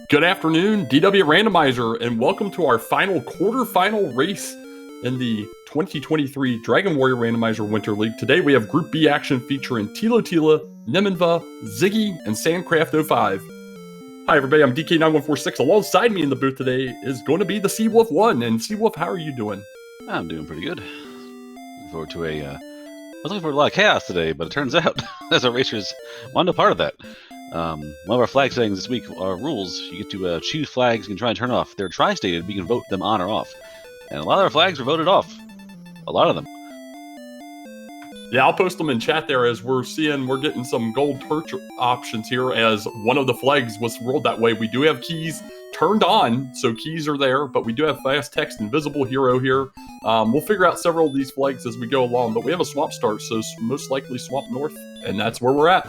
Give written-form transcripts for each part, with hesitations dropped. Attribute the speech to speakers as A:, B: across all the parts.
A: Good afternoon, DWR Randomizer, and welcome to our final quarterfinal race in the 2023 Dragon Warrior Randomizer Winter League. Today we have Group B action featuring Thilotilo, Nimanva, Ziggy, and Sandcraft05. Hi everybody, I'm DK9146. Alongside me in the booth today is going to be the Seawolf1. And Seawolf, how are you doing?
B: I'm doing pretty good. Looking forward to I was looking forward to a lot of chaos today, but it turns out as our racers wanted a part of that. One of our flag settings this week are rules. You get to choose flags you can try and turn off. They're tri-stated, but you can vote them on or off. And a lot of our flags were voted off. A lot of them.
A: Yeah, I'll post them in chat there as we're getting some gold perch options here as one of the flags was rolled that way. We do have keys turned on, so keys are there, but we do have fast text invisible hero here. We'll figure out several of these flags as we go along, but we have a swamp start, so most likely swamp north, and that's where we're at.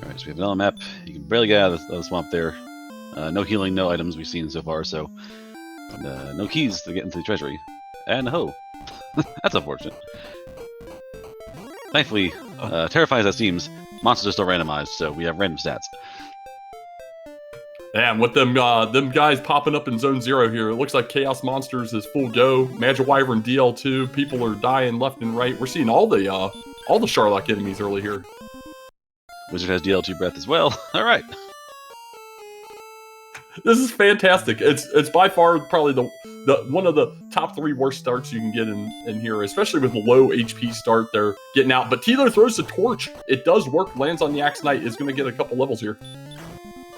B: Alright, so we have another map. You can barely get out of the swamp there. No healing, no items we've seen so far, so... And, no keys to get into the treasury. And a hoe. That's unfortunate. Thankfully, terrifying as that seems, monsters are still randomized, so we have random stats.
A: And with them guys popping up in Zone 0 here, it looks like Chaos Monsters is full go. Magiwyvern DL2, people are dying left and right. We're seeing all the Sharlock enemies early here.
B: Wizard has DL2 breath as well. Alright.
A: This is fantastic. It's by far probably the one of the top 3 worst starts you can get in here, especially with a low HP start. They're getting out, but Tilo throws the torch. It does work. Lands on the Axe Knight. Is going to get a couple levels here.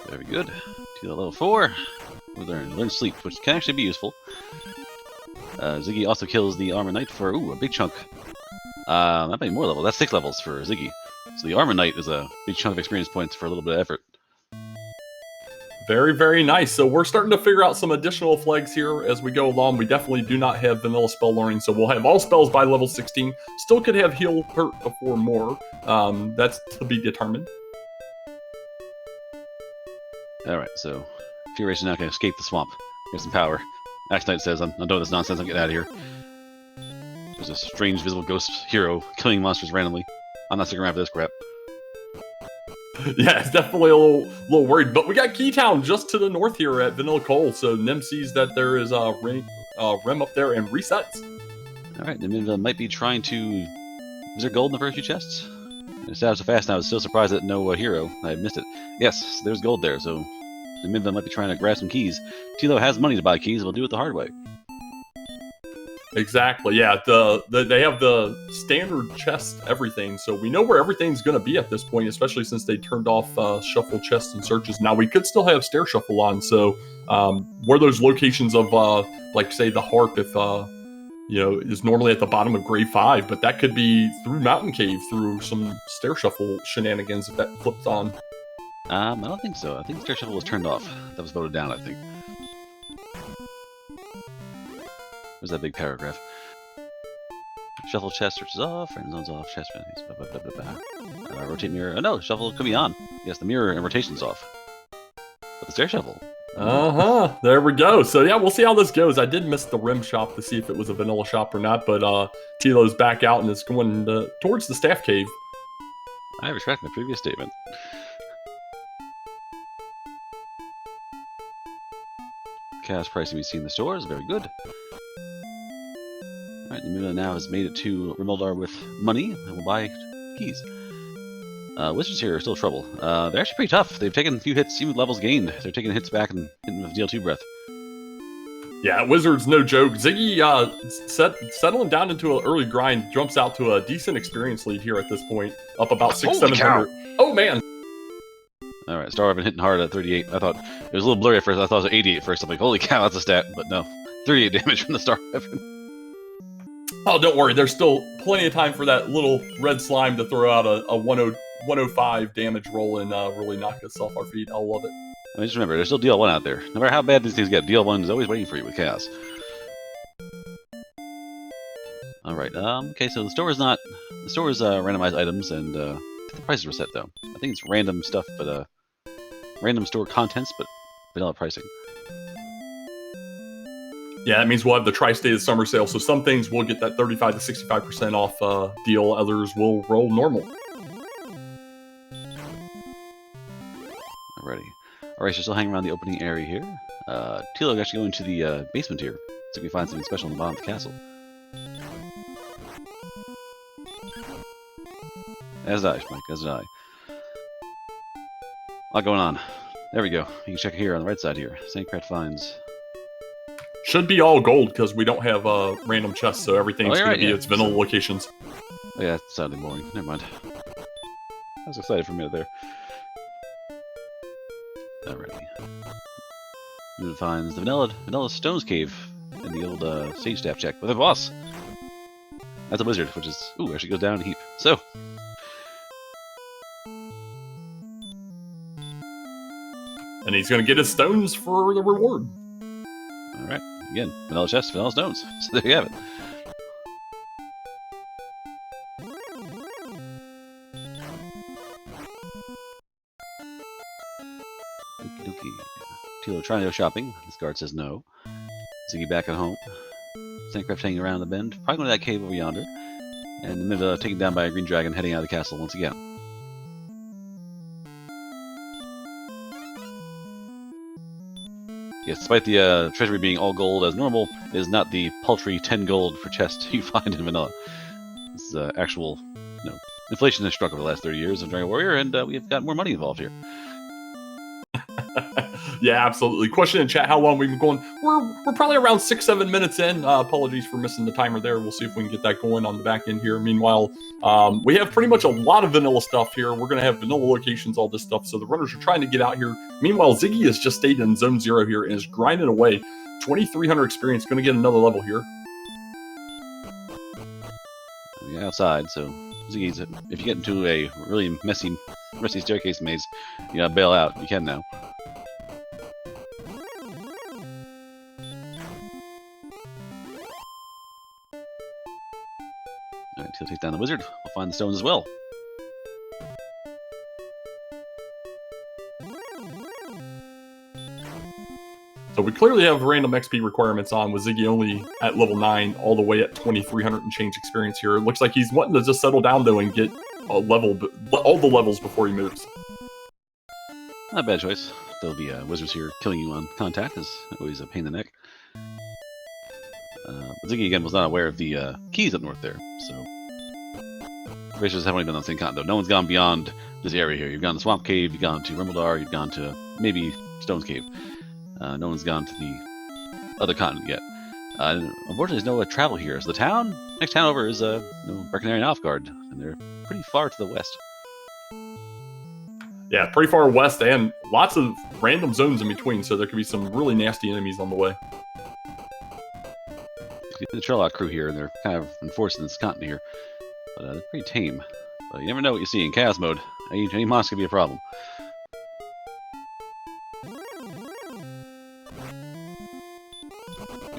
B: Very good. Tilo level 4. We learn sleep, which can actually be useful. Ziggy also kills the Armor Knight for a big chunk. That many more levels. That's 6 levels for Ziggy. So the Armor Knight is a big chunk of experience points for a little bit of effort.
A: Very, very nice. So we're starting to figure out some additional flags here as we go along. We definitely do not have vanilla spell learning, so we'll have all spells by level 16. Still could have heal hurt before more. That's to be determined.
B: Alright, so Fury is now going to escape the swamp. Get some power. Axe Knight says, I'm done with this nonsense, I'm getting out of here. There's a strange visible ghost hero killing monsters randomly. I'm not sticking around for this crap.
A: Yeah, it's definitely a little worried, but we got Keytown just to the north here at Vanilla Coal, so Nim sees that there is a Rem up there and resets.
B: Alright, Nimanva might be trying to... Is there gold in the first few chests? It's out so fast now, I was still surprised that no hero. I missed it. Yes, there's gold there, so Nimanva might be trying to grab some keys. Tilo has money to buy keys, we'll do it the hard way.
A: Exactly, yeah. They have the standard chest everything, so we know where everything's going to be at this point, especially since they turned off shuffle chests and searches. Now, we could still have stair shuffle on, so where those locations of, like, say, the harp, if, is normally at the bottom of grave 5, but that could be through Mountain Cave, through some stair shuffle shenanigans if that flips on.
B: I don't think so. I think stair shuffle was turned off. That was voted down, I think. Where's that big paragraph? Shuffle chest searches off, friend zones off, chest blah, blah, blah, blah, blah. Rotate mirror. Oh no, shuffle could be on. Yes, the mirror and rotation's off. But the stair shuffle.
A: There we go. So yeah, we'll see how this goes. I did miss the rim shop to see if it was a vanilla shop or not, but Tilo's back out and is going towards the staff cave.
B: I retract my previous statement. Chaos pricing we see in the stores, very good. Alright, Nimanva now has made it to Rimuldar with money, and will buy keys. Wizards here are still trouble. They're actually pretty tough. They've taken a few hits, even with levels gained. They're taking hits back and hitting with DL2 breath.
A: Yeah, Wizards, no joke. Ziggy settling down into an early grind, jumps out to a decent experience lead here at this point, up about 600-700. Oh man!
B: Alright, Star Weapon hitting hard at 38. I thought it was a little blurry at first. I thought it was 88 at first. I'm like, holy cow, that's a stat. But no, 38 damage from the Star Weapon.
A: Oh, don't worry. There's still plenty of time for that little red slime to throw out a 105 damage roll and really knock us off our feet. I'll love it.
B: I mean, just remember, there's still DL1 out there. No matter how bad these things get, DL1 is always waiting for you with Chaos. Alright, okay, so the store is randomized items, and the prices were set, though. I think it's random stuff, but, random store contents, but vanilla pricing.
A: Yeah, that means we'll have the Tri-State Summer Sale, so some things will get that 35 to 65% off deal, others will roll normal.
B: Alrighty. Alright, so still hanging around the opening area here. Tilo can actually go into the basement here, so we can find something special on the bottom of the castle. As I, Mike, as I. A lot going on. There we go. You can check here on the right side here. Sandcraft finds.
A: Should be all gold because we don't have random chests, so everything's going to be its vanilla locations.
B: Oh yeah, it's sadly boring. Never mind. I was excited for a minute there. Alrighty. It finds the vanilla stones cave in the old sage staff check with a boss. That's a wizard, which is actually goes down in a heap. So
A: and he's going to get his stones for the reward.
B: Alright. Again, vanilla chest, vanilla stones. So there you have it. Okie dokie. Tilo trying to go shopping. This guard says no. Ziggy back at home. Sandcraft hanging around the bend. Probably going to that cave over yonder. And Nimanva taken down by a green dragon heading out of the castle once again. Yes, despite the treasury being all gold as normal, it is not the paltry 10 gold per chest you find in vanilla. This is actual, inflation has struck over the last 30 years of Dragon Warrior, and we've got more money involved here.
A: Yeah, absolutely. Question in chat, how long we've been going? We're probably around 6-7 minutes in. Apologies for missing the timer there. We'll see if we can get that going on the back end here. Meanwhile, we have pretty much a lot of vanilla stuff here. We're going to have vanilla locations, all this stuff. So the runners are trying to get out here. Meanwhile, Ziggy has just stayed in Zone 0 here and is grinding away. 2,300 experience. Going to get another level here.
B: We're outside, so Ziggy's, if you get into a really messy staircase maze, you gotta bail out. You can now. Alright, he'll take down the wizard. We'll find the stones as well.
A: So we clearly have random XP requirements on with Ziggy only at level 9, all the way at 2,300 and change experience here. It looks like he's wanting to just settle down though and get a level, all the levels before he moves.
B: Not a bad choice. Though the wizards here killing you on contact is always a pain in the neck. Ziggy again was not aware of the keys up north there, so racers have only been on the same continent. No one's gone beyond this area here. You've gone to Swamp Cave, you've gone to Rimbledar, you've gone to maybe Stones Cave. No one's gone to the other continent yet. Unfortunately, there's no travel here. So the next town over is Breckenarian Offguard, and they're pretty far to the west.
A: Yeah, pretty far west, and lots of random zones in between, so there could be some really nasty enemies on the way.
B: The Sherlock crew here, and they're kind of enforcing this continent here, but they're pretty tame. But you never know what you see in chaos mode. Any monster could be a problem.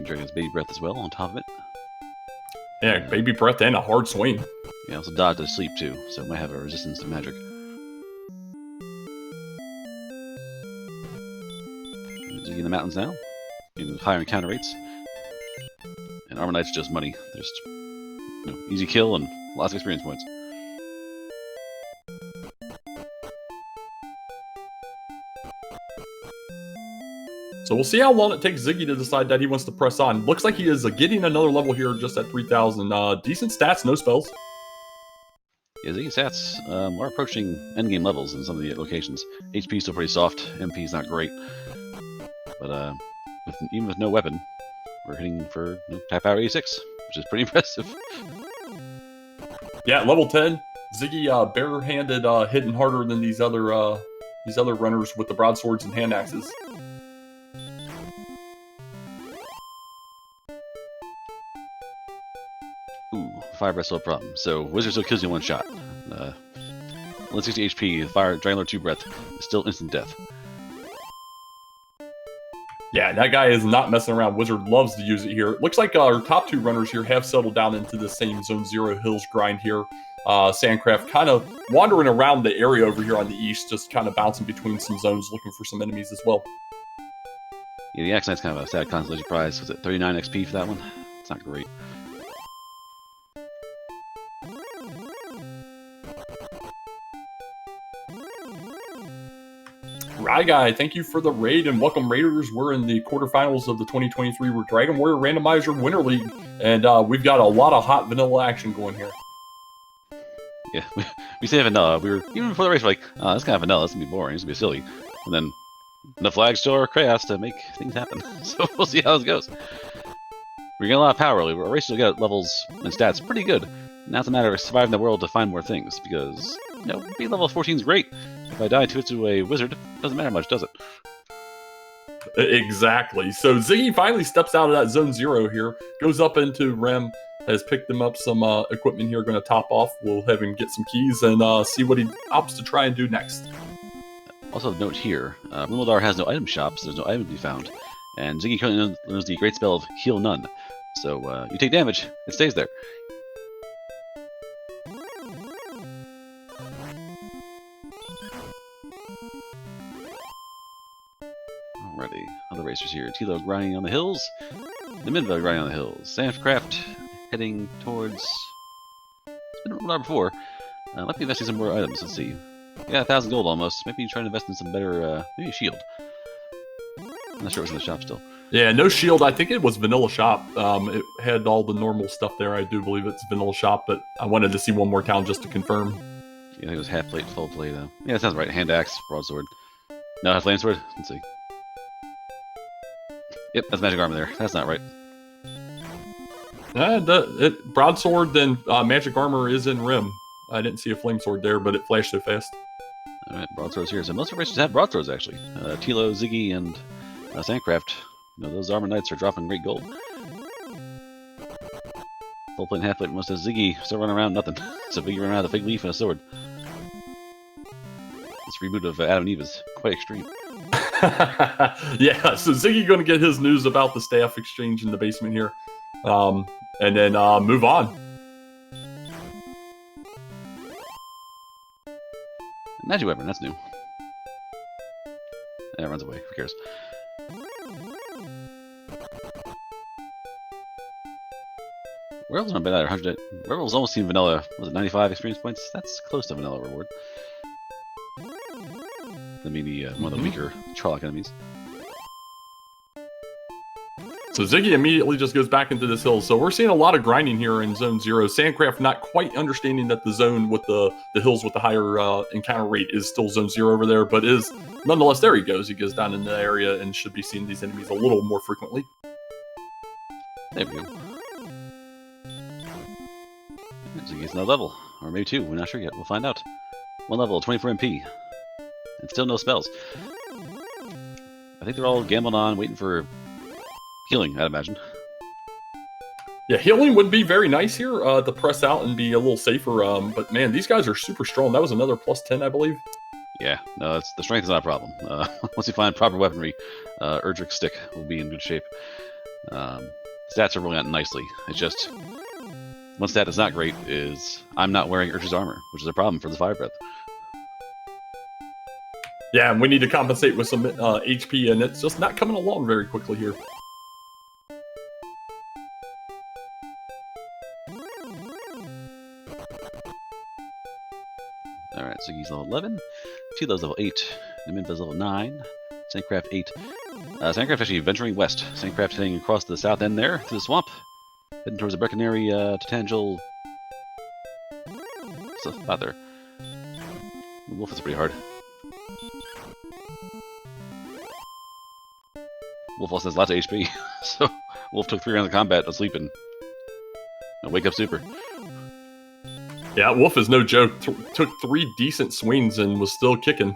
B: Drink his baby breath as well on top of it.
A: Yeah, baby breath and a hard swing.
B: Yeah, also dodge to sleep too, so it might have a resistance to magic. Ziggy in the mountains now, getting higher encounter rates. And Armor Knight's just money. There's easy kill and lots of experience points.
A: So we'll see how long it takes Ziggy to decide that he wants to press on. Looks like he is getting another level here just at 3,000. Decent stats, no spells.
B: Yeah, Ziggy's stats are approaching endgame levels in some of the locations. HP is still pretty soft. MP is not great. But even with no weapon, we're hitting for type power 86, which is pretty impressive.
A: Yeah, level 10. Ziggy barehanded hitting harder than these other runners with the broadswords and hand axes.
B: Fire breath's still a problem. So wizard still kills you in one shot. 160 HP, fire Dragon Lord 2 breath is still instant death.
A: Yeah, that guy is not messing around. Wizard loves to use it here. Looks like our top two runners here have settled down into the same Zone 0 Hills grind here. Sandcraft kind of wandering around the area over here on the east, just kind of bouncing between some zones looking for some enemies as well.
B: Yeah, the Axe Knight's kind of a sad consolation prize. Was it 39 XP for that one? It's not great.
A: Rye Guy, thank you for the raid and welcome Raiders. We're in the quarterfinals of the 2023 Dragon Warrior Randomizer Winter League, and we've got a lot of hot vanilla action going here.
B: Yeah, we say vanilla. We were even before the race, we're like, oh, that's kind of vanilla. It's gonna be boring. It's gonna be silly. And then the flags show our chaos to make things happen. So we'll see how this goes. We're getting a lot of power early. Our racers get levels and stats pretty good. Now it's a matter of surviving the world to find more things, because, you know, being level 14 is great. If I die to a wizard, it doesn't matter much, does it?
A: Exactly. So Ziggy finally steps out of that zone 0 here, goes up into Rem, has picked him up some equipment here, going to top off. We'll have him get some keys and see what he opts to try and do next.
B: Also, note here, Rumildar has no item shops, so there's no item to be found. And Ziggy currently knows the great spell of Heal None. So you take damage, it stays there. Alrighty, other racers here. Tilo grinding on the hills. Nimanva grinding on the hills. Sandcraft heading towards... It's been Rumildar before. Might be investing some more items, let's see. Yeah, 1,000 gold almost. Maybe trying to invest in some better, maybe a shield. I'm not sure what's in the shop still.
A: Yeah, no shield. I think it was Vanilla Shop. It had all the normal stuff there. I do believe it's Vanilla Shop, but I wanted to see one more town just to confirm.
B: Yeah, I think it was half plate, full plate. Yeah, that sounds right. Hand axe, broadsword. No, half lane sword. Let's see. Yep, that's magic armor there. That's not right.
A: Broadsword, then magic armor is in Rim. I didn't see a flame sword there, but it flashed so fast.
B: Alright, broadswords here. So most of the racers have broadswords, actually. Tilo, Ziggy, and Sandcraft. You know, those armor knights are dropping great gold. Full plate and half plate. Most of Ziggy still running around, nothing. So Ziggy running around with a fig leaf and a sword. This reboot of Adam and Eve is quite extreme.
A: Yeah, so Ziggy going to get his news about the staff exchange in the basement here. And then move on.
B: Magic weapon, that's new. Yeah, it runs away. Who cares? Werewolves aren't bad either. 100. Werewolves almost seem vanilla. Was it 95 experience points? That's close to vanilla reward. I mean, one of the weaker Trolloc enemies.
A: So Ziggy immediately just goes back into this hill. So we're seeing a lot of grinding here in Zone 0. Sandcraft not quite understanding that the zone with the hills with the higher encounter rate is still Zone 0 over there, but is nonetheless, there he goes. He goes down in the area and should be seeing these enemies a little more frequently.
B: There we go. Ziggy's another level, or maybe 2. We're not sure yet. We'll find out. 1 level, 24 MP. And still no spells. I think they're all gambling on, waiting for healing, I'd imagine.
A: Yeah, healing would be very nice here to press out and be a little safer. But man, these guys are super strong. That was another +10, I believe.
B: Yeah, no, the strength is not a problem. Once you find proper weaponry, Erdrick Stick will be in good shape. Stats are rolling out nicely. It's just, one stat that's not great is I'm not wearing Erdrick's armor, which is a problem for the Fire Breath.
A: Yeah, and we need to compensate with some HP, and it's just not coming along very quickly here.
B: Alright, Ziggy's level 11, Tilo's level 8, Nimanva's level 9, Sandcraft 8. Sandcraft actually venturing west. Sandcraft heading across the south end there, through the swamp, heading towards the Brecconary to Tangel. Stuff out there. Wolf is pretty hard. Wolf also has lots of HP, so Wolf took 3 rounds of combat asleep and wake up super.
A: Yeah, Wolf is no joke. Took 3 decent swings and was still kicking.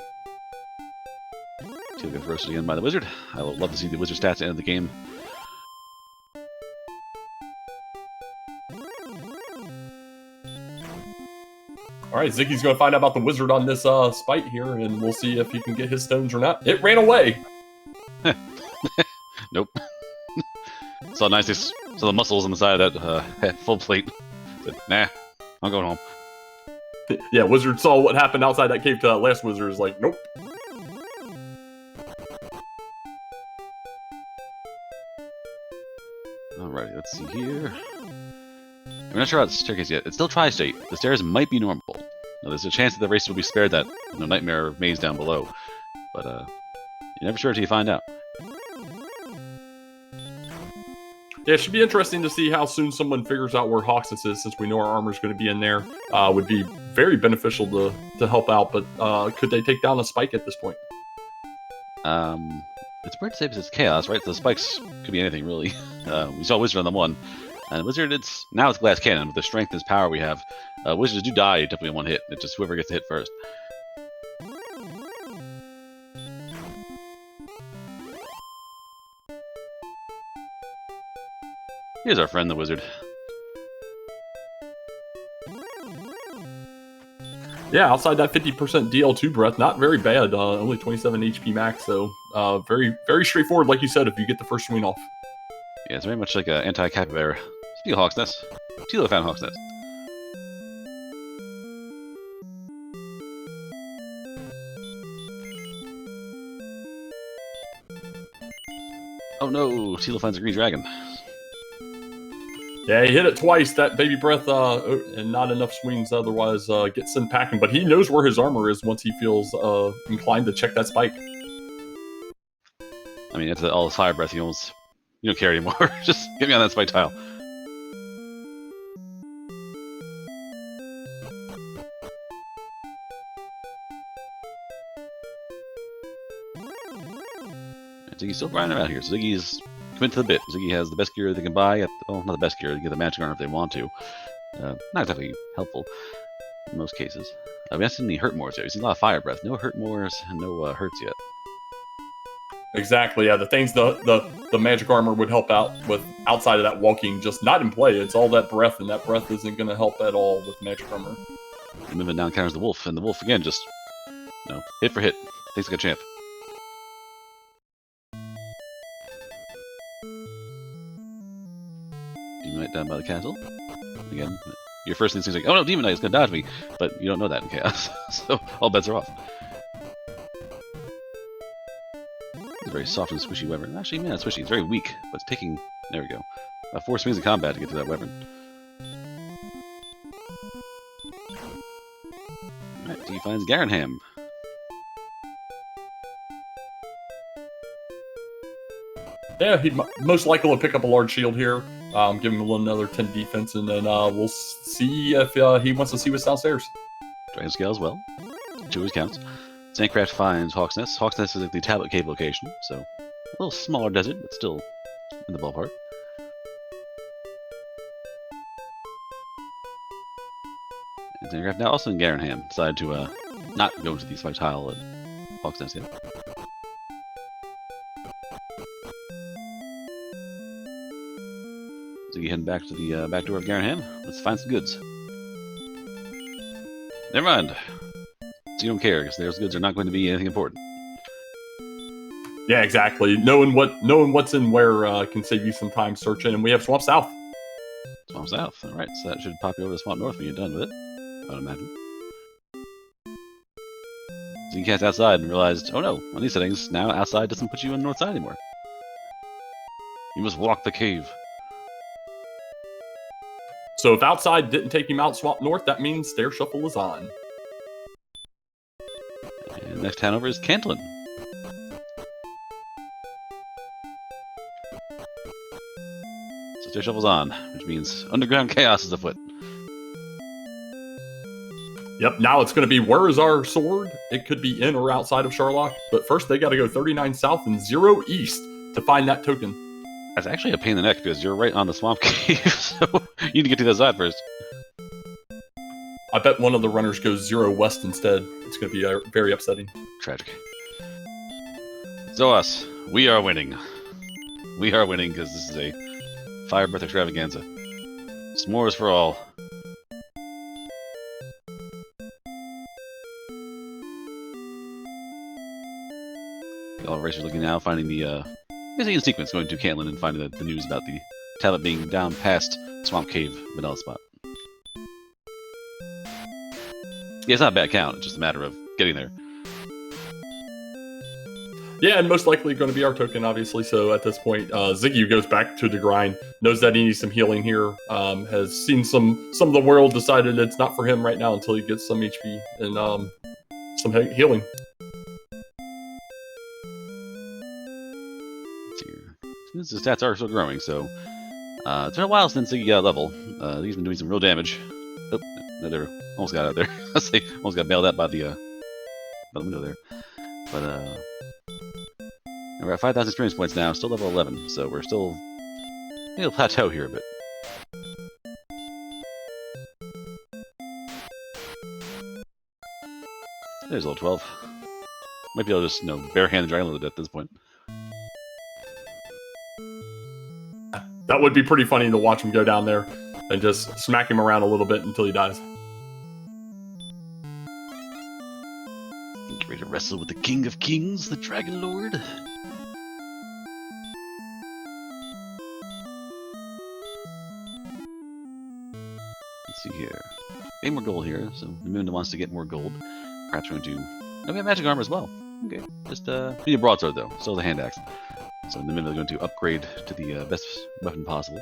B: Teal gets roasted again by the wizard. I would love to see the wizard stats at the end of the game.
A: Alright, Ziggy's going to find out about the wizard on this spite here, and we'll see if he can get his stones or not. It ran away!
B: Nope. Saw the muscles on the side of that full plate. Said, nah, I'm going home.
A: Yeah, wizard saw what happened outside that cave to that last wizard. Is like, nope.
B: Alrighty, let's see here. I'm not sure about the staircase yet. It's still tri-state. The stairs might be normal. Now, there's a chance that the race will be spared that nightmare maze down below. but you're never sure until you find out.
A: Yeah, it should be interesting to see how soon someone figures out where Hawksness is, since we know our armor's going to be in there. Would be very beneficial to help out, but could they take down a spike at this point?
B: It's weird to say because it's chaos, right? The spikes could be anything, really. We saw Wizard on the one. And Wizard, now it's glass cannon. With the strength and power we have, Wizards do die definitely in one hit. It's just whoever gets hit first. Here's our friend, the Wizard.
A: Yeah, outside that 50% DL2 breath, not very bad. Only 27 HP max, so very, very straightforward, like you said, if you get the first swing off.
B: Yeah, it's very much like an anti-capybara. Speaking of Hawk's Nest, Tilo found Hawk's Nest. Oh no, Tilo finds a green dragon.
A: Yeah, he hit it twice, that baby breath, and not enough swings otherwise gets sent packing. But he knows where his armor is once he feels inclined to check that spike.
B: I mean, after all this fire breath, you don't care anymore. Just get me on that spike tile. Ziggy's still grinding around here. So Ziggy's committed to the bit. Ziggy has the best gear they can buy. Well, not the best gear. They get the magic armor if they want to. Not exactly helpful in most cases. We haven't seen any hurt mores yet. We've seen a lot of fire breath. No hurt mores and no hurts yet.
A: Exactly, yeah. The things the magic armor would help out with outside of that walking, just not in play. It's all that breath, and that breath isn't going to help at all with magic armor.
B: And moving down counters the wolf, and the wolf again just, hit for hit. Thanks like a champ. Demon Knight down by the castle. Again, your first instinct is like, oh no, Demon Knight is going to dodge me. But you don't know that in Chaos. So all bets are off. It's a very soft and squishy weapon. Actually, man, it's squishy. It's very weak, but it's taking... There we go. About 4 swings of combat to get to that weapon. Alright, he finds Garanham.
A: Yeah, he most likely will pick up a large shield here. Give him another 10 defense, and then we'll see if he wants to see what's downstairs.
B: Dragon Scale as well. 2 always counts. Sandcraft finds Hawk's Nest. Hawk's Nest is at the Tablet Cave location, so a little smaller desert, but still in the ballpark. And Sandcraft now also in Garanham decided to not go to the spike tile at Hawk's Nest yet. Ziggy heading back to the back door of Garanham. Let's find some goods. Never mind. So you don't care, because those goods are not going to be anything important.
A: Yeah, exactly. Knowing what's in where can save you some time searching, and we have Swamp South.
B: Swamp South. Alright, so that should pop you over to Swamp North when you're done with it, I would imagine. So you cast outside and realized, oh no, on these settings, now outside doesn't put you on the north side anymore. You must walk the cave.
A: So if outside didn't take him out Swamp North, that means Stair Shuffle is on.
B: And next town over is Cantlin. So Stair Shuffle's on, which means underground chaos is afoot.
A: Yep, now it's going to be, where is our sword? It could be in or outside of Sharlock, but first they got to go 39 south and 0 east to find that token.
B: That's actually a pain in the neck, because you're right on the swamp cave, so you need to get to the side first.
A: I bet one of the runners goes 0 west instead. It's going to be very upsetting.
B: Tragic. Zoas, we are winning. We are winning because this is a fire breath extravaganza. S'mores for all. All racers looking now, finding the basically in sequence, going to Cantlin and finding the news about the tablet being down past Swamp Cave Vanilla Spot. Yeah, it's not a bad count, it's just a matter of getting there.
A: Yeah, and most likely going to be our token, obviously. So at this point, Ziggy goes back to the grind, knows that he needs some healing here, has seen some of the world, decided it's not for him right now until he gets some HP and some healing.
B: his stats are still growing, so it's been a while since he level. He's been doing some real damage. Oh, no, there, almost got out there. Let's see, almost got bailed out by the window there. But we're at 5,000 experience points now, still level 11, so we're still maybe a plateau here a bit. There's level 12. Might be able to just, barehand the dragon to death at this point.
A: That would be pretty funny to watch him go down there and just smack him around a little bit until he dies.
B: Get ready to wrestle with the King of Kings, the Dragon Lord. Let's see here. Get more gold here, so Nimanva wants to get more gold. Perhaps we're going to... No, we have magic armor as well. Okay, just we need a broadsword though, still the hand axe. So Nimanva is going to upgrade to the best weapon possible.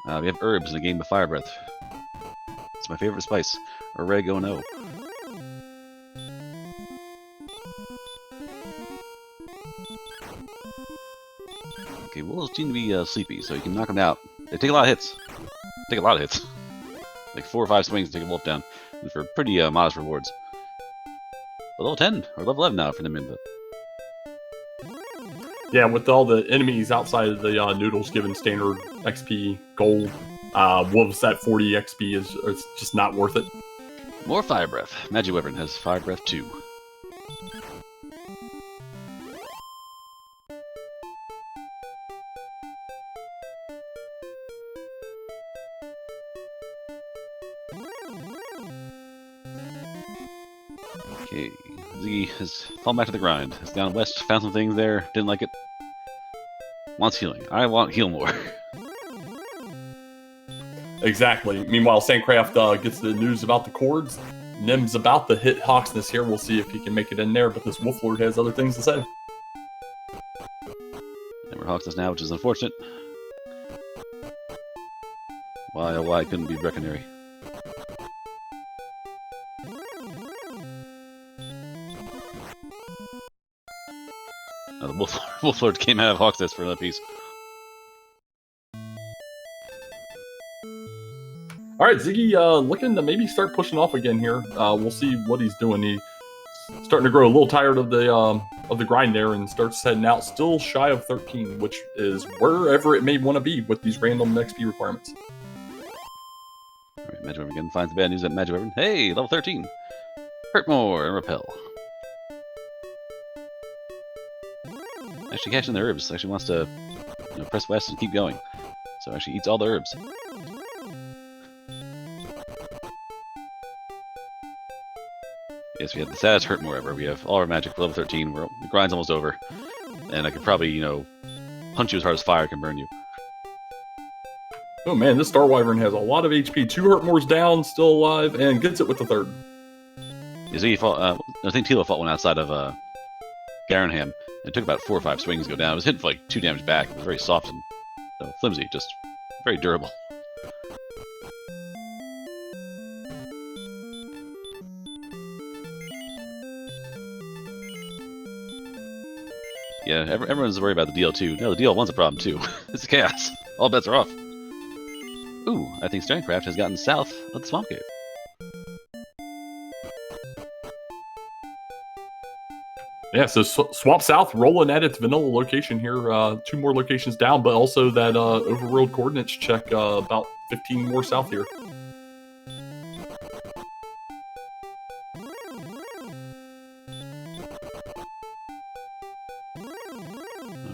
B: We have herbs in a game of fire breath. It's my favorite spice, oregano. Okay, wolves seem to be sleepy, so you can knock them out. They take a lot of hits. Take a lot of hits. Like 4 or 5 swings to take a wolf down, and for pretty modest rewards. But level 10 or level 11 now for Nimanva.
A: Yeah, with all the enemies outside of the noodles giving standard XP, gold, wolves at 40 XP is just not worth it.
B: More fire breath. Magic Wyvern has fire breath too. Okay, Ziggy has fallen back to the grind. Has gone west, found some things there, didn't like it. Wants healing. I want heal more.
A: Exactly. Meanwhile, Sandcraft gets the news about the cords. Nim's about to hit Hawksness here. We'll see if he can make it in there, but this Wolf Lord has other things to say.
B: And we're Hawksness now, which is unfortunate. Why, oh why, couldn't be Brecconary. The Wolf Lord came out of Hawksness for another piece.
A: All right, Ziggy looking to maybe start pushing off again here. We'll see what he's doing. He's starting to grow a little tired of the grind there and starts heading out. Still shy of 13, which is wherever it may want to be with these random XP requirements.
B: All right, Magic Wyvern again finds the bad news at Magic Wyvern. Hey, level 13. Hurt more and repel. Actually catching the herbs. Actually wants to press west and keep going. So actually eats all the herbs. Yes, we have the saddest hurt more ever. We have all our magic for level 13. The grind's almost over. And I could probably, punch you as hard as fire can burn you.
A: Oh man, this Star Wyvern has a lot of HP. 2 hurt more's down, still alive, and gets it with the 3rd.
B: I think Tilo fought one outside of Garenham. It took about 4 or 5 swings to go down. It was hitting for like 2 damage back. It was very soft and flimsy, just very durable. Yeah, everyone's worried about the DL2. No, the DL1's a problem too. It's chaos. All bets are off. Ooh, I think Sandcraft has gotten south of the Swamp Cave.
A: Yeah, so Swamp South rolling at its vanilla location here. 2 more locations down, but also that overworld coordinates check about 15 more south here.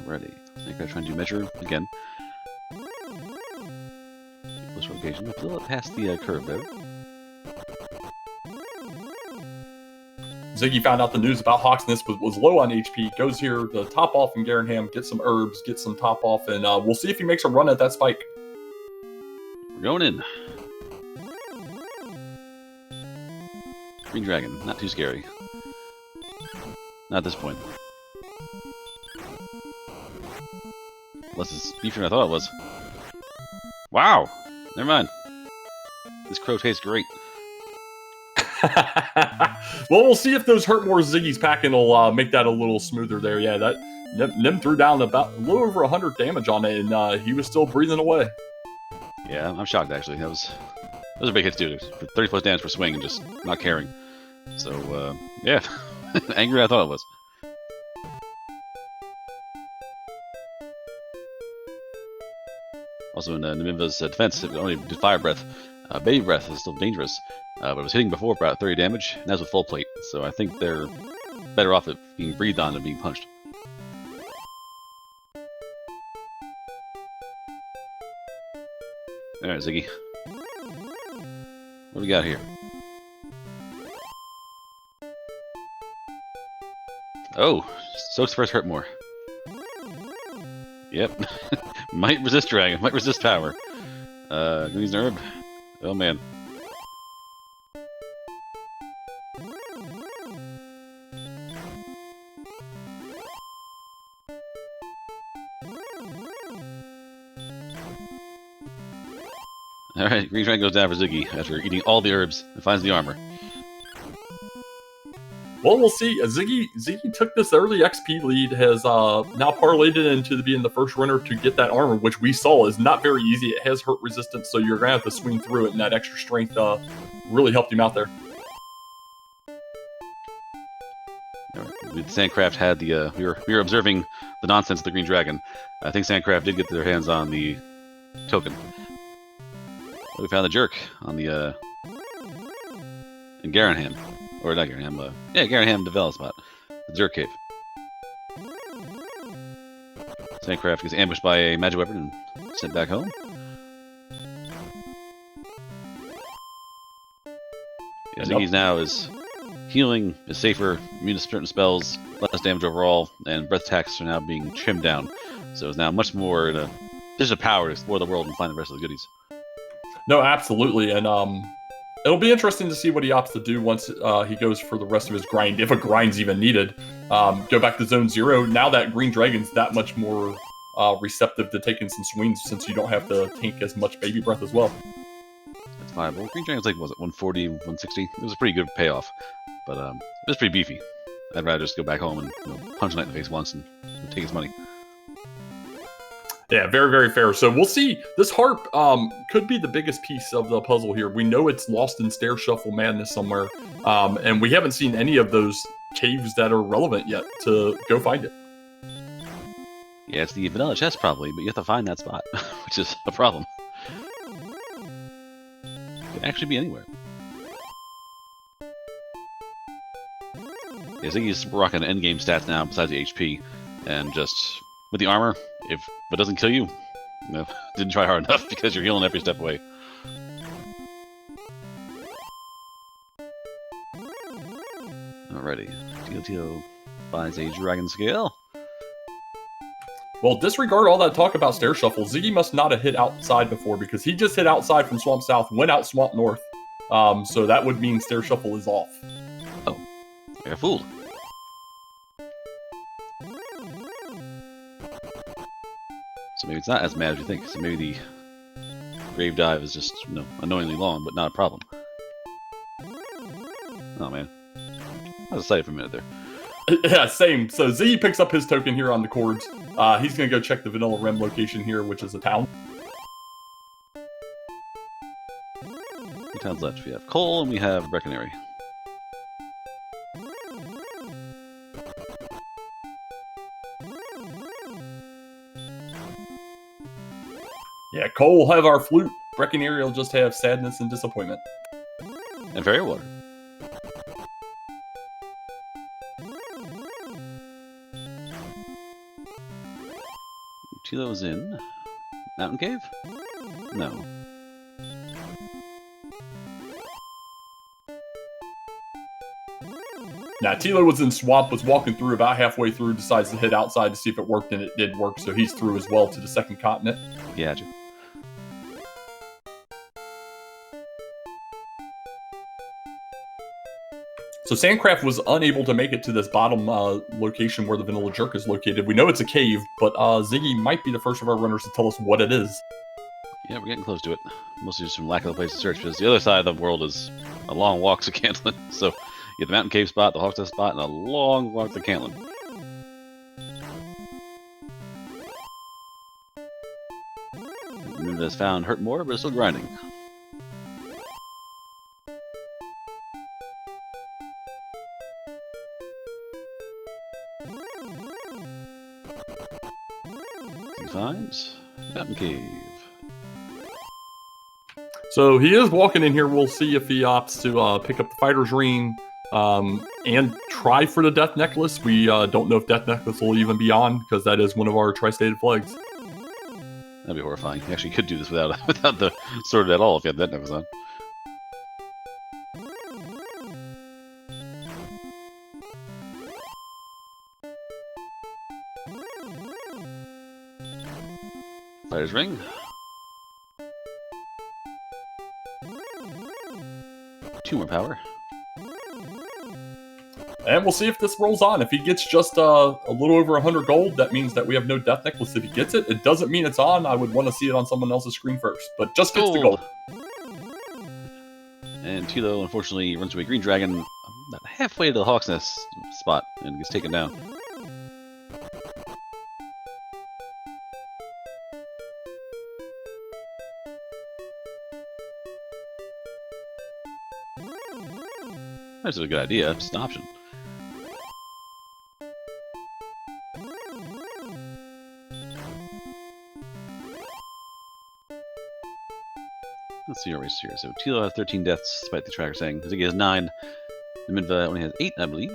B: Alrighty. Sandcraft trying to measure again. Close location. A little past the curve there.
A: Ziggy found out the news about Hawksness was low on HP, goes here to top off in Garenham, get some herbs, get some top off, and we'll see if he makes a run at that spike.
B: We're going in. Green Dragon, not too scary. Not at this point. Less is beefier than I thought it was. Wow! Never mind. This crow tastes great.
A: Well, we'll see if those hurt more Ziggy's packing will make that a little smoother there. Yeah, that Nim threw down about a little over 100 damage on it, and he was still breathing away.
B: Yeah, I'm shocked actually. Those are big hits, dude. 30 plus damage per swing and just not caring. So yeah, angrier than I thought it was. Also in Nimanva's defense, it only did fire breath. Baby breath is still dangerous, but it was hitting before about 30 damage, and that's with full plate. So I think they're better off at being breathed on than being punched. Alright, Ziggy. What do we got here? Oh, Soak's first hurt more. Yep. Might resist dragon, might resist power. Gonna use an herb. Oh man. Alright, Green Dragon goes down for Ziggy after eating all the herbs and finds the armor.
A: Well, we'll see. Ziggy took this early XP lead, has now parlayed it into being the first runner to get that armor, which we saw is not very easy. It has hurt resistance, so you're going to have to swing through it, and that extra strength really helped him out there.
B: Sandcraft had the we were observing the nonsense of the Green Dragon. I think Sandcraft did get their hands on the token. We found the jerk on the in Garanham. Or not Garanham, yeah, Garanham developed spot. The jerk cave. Sandcraft gets ambushed by a magic weapon and sent back home. Yeah, Ziggy's now is healing, is safer, immune to certain spells, less damage overall, and breath attacks are now being trimmed down. So it's now much more in a position of power to explore the world and find the rest of the goodies.
A: No, absolutely, and it'll be interesting to see what he opts to do once he goes for the rest of his grind, if a grind's even needed. Go back to Zone 0. Now that Green Dragon's that much more receptive to taking some swings, since you don't have to tank as much baby breath as well.
B: That's viable. Green Dragon's like, was it 140, 160? It was a pretty good payoff, but it was pretty beefy. I'd rather just go back home and punch a knight in the face once and take his money.
A: Yeah, very, very fair. So we'll see. This harp could be the biggest piece of the puzzle here. We know it's lost in Stair Shuffle Madness somewhere, and we haven't seen any of those caves that are relevant yet to go find it.
B: Yeah, it's the vanilla chest probably, but you have to find that spot, which is a problem. It could actually be anywhere. Yeah, Ziggy's rocking endgame stats now besides the HP, and just with the armor, if it doesn't kill you, didn't try hard enough because you're healing every step away. Alrighty, Thilotilo buys a dragon scale.
A: Well, disregard all that talk about Stair Shuffle. Ziggy must not have hit outside before, because he just hit outside from Swamp South, went out Swamp North. So that would mean Stair Shuffle is off.
B: Oh, you're fooled. So maybe it's not as mad as you think. So maybe the grave dive is just, annoyingly long, but not a problem. Oh man, I was excited for a minute there.
A: Yeah, same. So Ziggy picks up his token here on the cords. He's going to go check the Vanilla Rim location here, which is a town.
B: Two towns left. We have Cole and we have Breckenary.
A: Yeah, Cole will have our flute. Breckenary will just have sadness and disappointment.
B: And fairy water. Tilo's in Mountain Cave? No.
A: Now, Tilo was in Swamp, was walking through about halfway through, decides to hit outside to see if it worked, and it did work, so he's through as well to the second continent.
B: Yeah,
A: So Sandcraft was unable to make it to this bottom location where the Vanilla Jerk is located. We know it's a cave, but Ziggy might be the first of our runners to tell us what it is.
B: Yeah, we're getting close to it. Mostly just from lack of a place to search, because the other side of the world is a long walk to Cantlin. So you have the mountain cave spot, the Hawk's Nest spot, and a long walk to Cantlin. Nimanva has found hurt more, but is still grinding. He finds mountain cave.
A: So he is walking in here. We'll see if he opts to pick up the fighter's ring and try for the death necklace. We don't know if death necklace will even be on, because that is one of our tri-stated flags.
B: That'd be horrifying. You actually could do this without the sword at all if you had that necklace on. Fighter's ring. Two more power.
A: And we'll see if this rolls on. If he gets just a little over 100 gold, that means that we have no death necklace. If he gets it, it doesn't mean it's on. I would want to see it on someone else's screen first. But just gets the gold.
B: And Tilo, unfortunately, runs away green dragon about halfway to the Hawk's Nest spot and gets taken down. That's a good idea. It's an option. Let's see our race here. So Tilo has 13 deaths, despite the tracker saying. Ziggy has 9. Nimanva only has 8, I believe.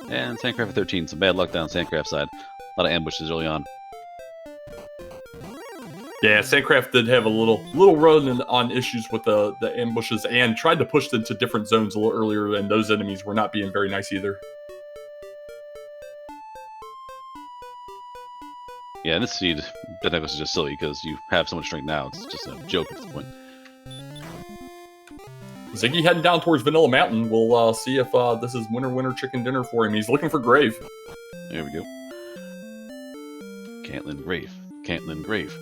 B: And Sandcraft 13. Some bad luck down Sandcraft's side. A lot of ambushes early on.
A: Yeah, Sandcraft did have a little run on issues with the ambushes and tried to push them to different zones a little earlier, and those enemies were not being very nice either.
B: Yeah, and this seed, Death Necklace is just silly because you have so much strength now. It's just a joke at this point.
A: Ziggy heading down towards Vanilla Mountain. We'll see if this is winner chicken dinner for him. He's looking for Grave.
B: There we go. Cantlin Grave. Cantlin Grave.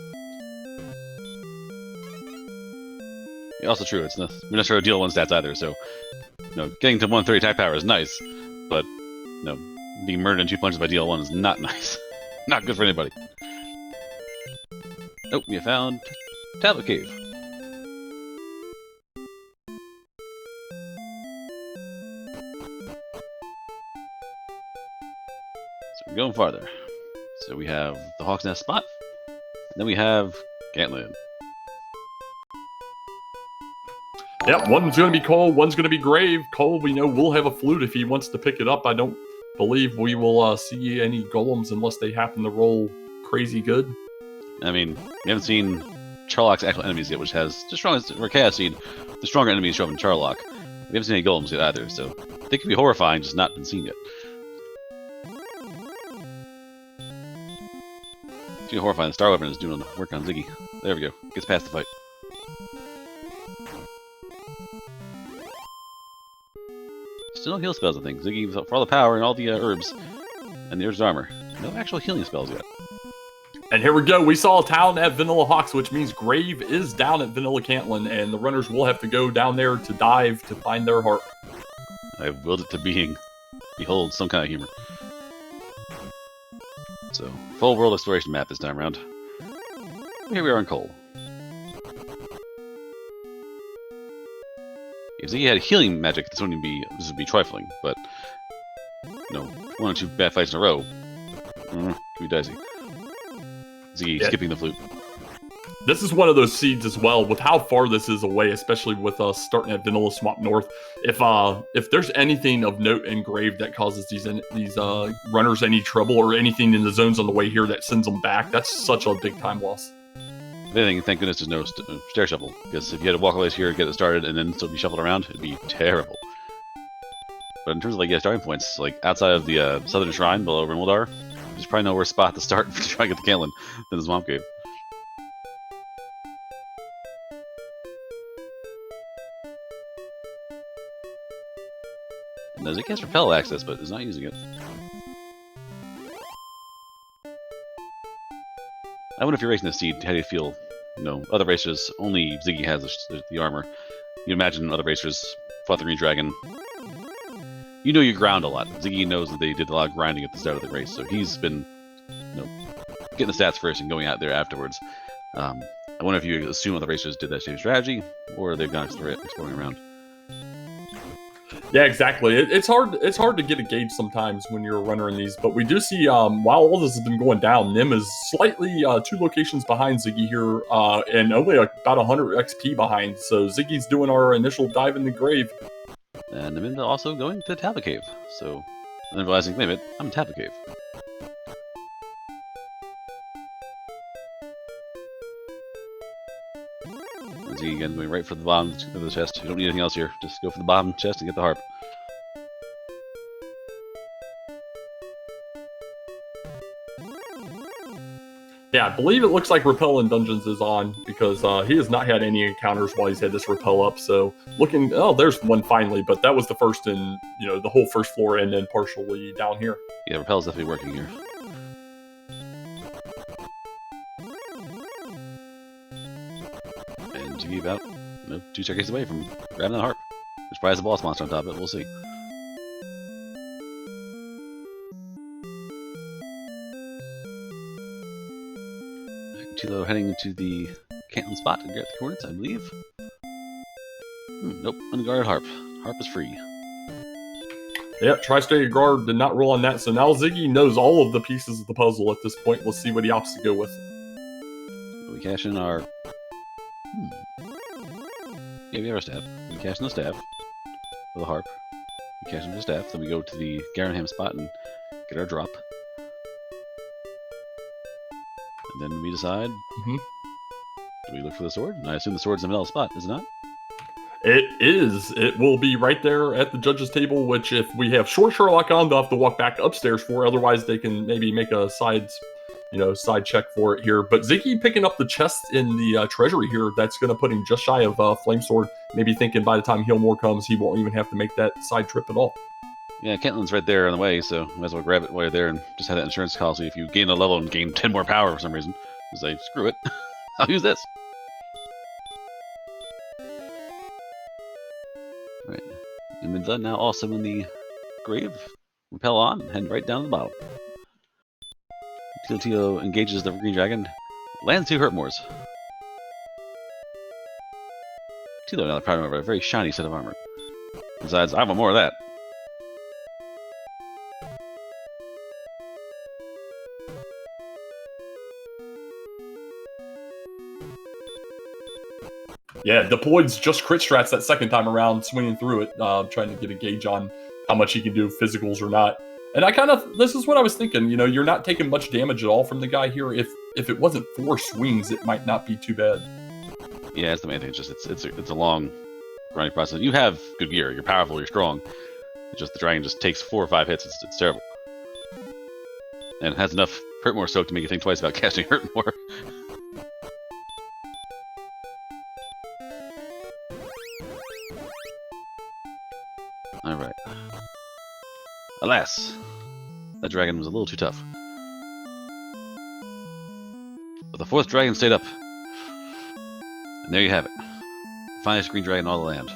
B: Yeah, also true. It's not, we're not sure deal one stats either. So, getting to 130 attack power is nice, but being murdered in 2 punches by DL1 is not nice. Not good for anybody. Oh, we have found Tablet Cave. So we're going farther. So we have the Hawk's Nest spot, and then we have Cantlin.
A: Yep, one's going to be Cole, one's going to be Grave. Cole, we know, will have a flute if he wants to pick it up. I don't believe we will see any golems unless they happen to roll crazy good.
B: I mean, we haven't seen Charlock's actual enemies yet, which has the strongest, or Chaos Seed, the stronger enemies show up in Charlock. We haven't seen any golems yet either, so they could be horrifying, just not been seen yet. Speaking of horrifying, the Star Weapon is doing work on Ziggy. There we go. Gets past the fight. Still no heal spells, I think. Ziggy, for all the power and all the herbs and the Urge's armor. No actual healing spells yet.
A: And here we go. We saw a town at Vanilla Hawks, which means Grave is down at Vanilla Cantlin, and the runners will have to go down there to dive to find their heart.
B: I have willed it to being. Behold, some kind of humor. So, full world exploration map this time around. Here we are in Cole. If Ziggy had healing magic, this would be trifling, but 1 or 2 bad fights in a row, could be dicey. Ziggy skipping the flute.
A: This is one of those seeds as well, with how far this is away, especially with us starting at Vanilla Swamp North. If there's anything of note in Grave that causes these runners any trouble, or anything in the zones on the way here that sends them back, that's such a big time loss.
B: If anything, thank goodness there's no stair shuffle, because if you had to walk away here, get it started, and then still be shuffled around, it'd be terrible. But in terms of starting points, outside of the Southern Shrine below Rimwaldar, there's probably no worse spot to start to try to get the Cantlin than the Swamp Cave. And Ziggy has repel access, but is not using it. I wonder if you're racing this seed, how do you feel other racers, only Ziggy has the armor. You imagine other racers fought the Green Dragon. You know your ground a lot. Ziggy knows that they did a lot of grinding at the start of the race, so he's been, getting the stats first and going out there afterwards. I wonder if you assume other racers did that same strategy, or they've gone exploring around.
A: Yeah, exactly. It's hard. It's hard to get a gauge sometimes when you're a runner in these. But we do see, while all this has been going down, Nim is slightly 2 locations behind Ziggy here, and only about 100 XP behind. So Ziggy's doing our initial dive in the grave.
B: And Nimanva also going to Tapa Cave. So, and then realizing, wait a minute, I'm in Tapa Cave. And Ziggy again going right for the bottom of the chest. You don't need anything else here. Just go for the bottom chest and get the harp.
A: Yeah, I believe it looks like Repel in Dungeons is on, because he has not had any encounters while he's had this Repel up. So looking, there's one finally, but that was the first in, the whole first floor and then partially down here.
B: Yeah, Repel's definitely working here. And Ziggy about 2 staircases away from grabbing the harp. There's probably a boss monster on top of it, we'll see. Tilo heading to the Caitlin spot to get the coordinates, I believe. Nope, unguarded harp. Harp is free.
A: Yep, Tri-State Guard did not roll on that, so now Ziggy knows all of the pieces of the puzzle at this point. Let's see what he opts to go with.
B: We cash in our... Yeah, we have our staff. We cash in the staff for the harp. We cash in the staff, then we go to the Garenham spot and get our drop. And then we decide, do we look for the sword? And I assume the sword's in the middle spot, is it not?
A: It is. It will be right there at the judges' table, which if we have short Sherlock on, they'll have to walk back upstairs for. Otherwise, they can maybe make a side check for it here. But Ziggy picking up the chest in the treasury here, that's going to put him just shy of Flame Sword. Maybe thinking by the time Healmore comes, he won't even have to make that side trip at all.
B: Yeah, Caitlin's right there on the way, so might as well grab it while you're there and just have that insurance policy. If you gain a level and gain 10 more power for some reason, it's like, screw it. I'll use this. Right. Nimanva now also in the grave. Repel on and head right down to the bottom. Thilotilo engages the Green Dragon. Lands 2 Hurtmores. Tilo now proud of a very shiny set of armor. Besides, I want more of that.
A: Yeah, deployed's just crit strats that second time around, swinging through it, trying to get a gauge on how much he can do physicals or not. And this is what I was thinking, you're not taking much damage at all from the guy here. If it wasn't 4 swings, it might not be too bad.
B: Yeah, that's the main thing. It's just it's a long grinding process. You have good gear. You're powerful. You're strong. It's just the dragon just takes 4 or 5 hits. It's terrible. And it has enough Hurtmore soak to make you think twice about casting Hurtmore. Alright. Alas, that dragon was a little too tough. But the 4th dragon stayed up. And there you have it. The finest green dragon in all the land.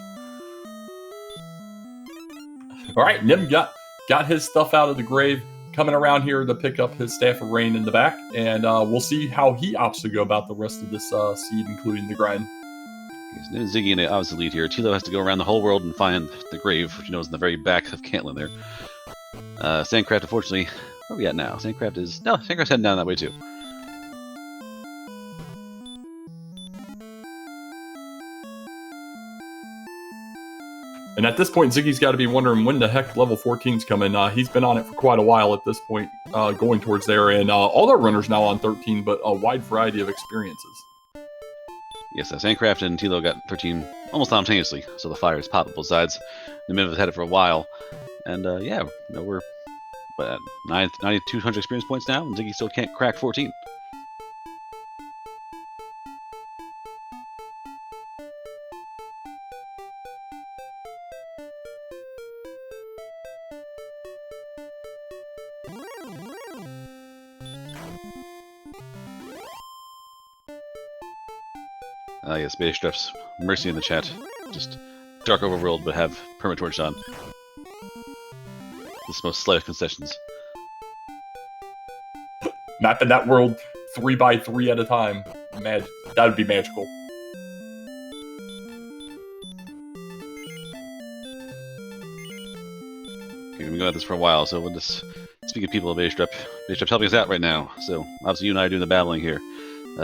A: Alright, Nim got his stuff out of the grave, coming around here to pick up his Staff of Rain in the back, and we'll see how he opts to go about the rest of this seed, including the grind.
B: Okay, so Ziggy and obviously lead here. Tilo has to go around the whole world and find the grave, which is in the very back of Caitlin there. Sandcraft, unfortunately, where are we at now? Sandcraft's heading down that way too.
A: And at this point, Ziggy's got to be wondering when the heck level 14's coming. He's been on it for quite a while at this point, going towards there. And all our runners now on 13, but a wide variety of experiences.
B: Yes, Sandcraft and Tilo got 13 almost simultaneously, so the fires pop at both sides. Nimanva's had it for a while. And we're at 9,200 experience points now, and Ziggy still can't crack 14. Yes, Beta Strips. Mercy in the chat. Just dark overworld, but have permatorch on. This most slight concessions.
A: Mapping that world 3x3 at a time. That would be magical.
B: Okay, we've been going at this for a while, so we'll just speak of people of Beta Strip's helping us out right now. So obviously you and I are doing the battling here.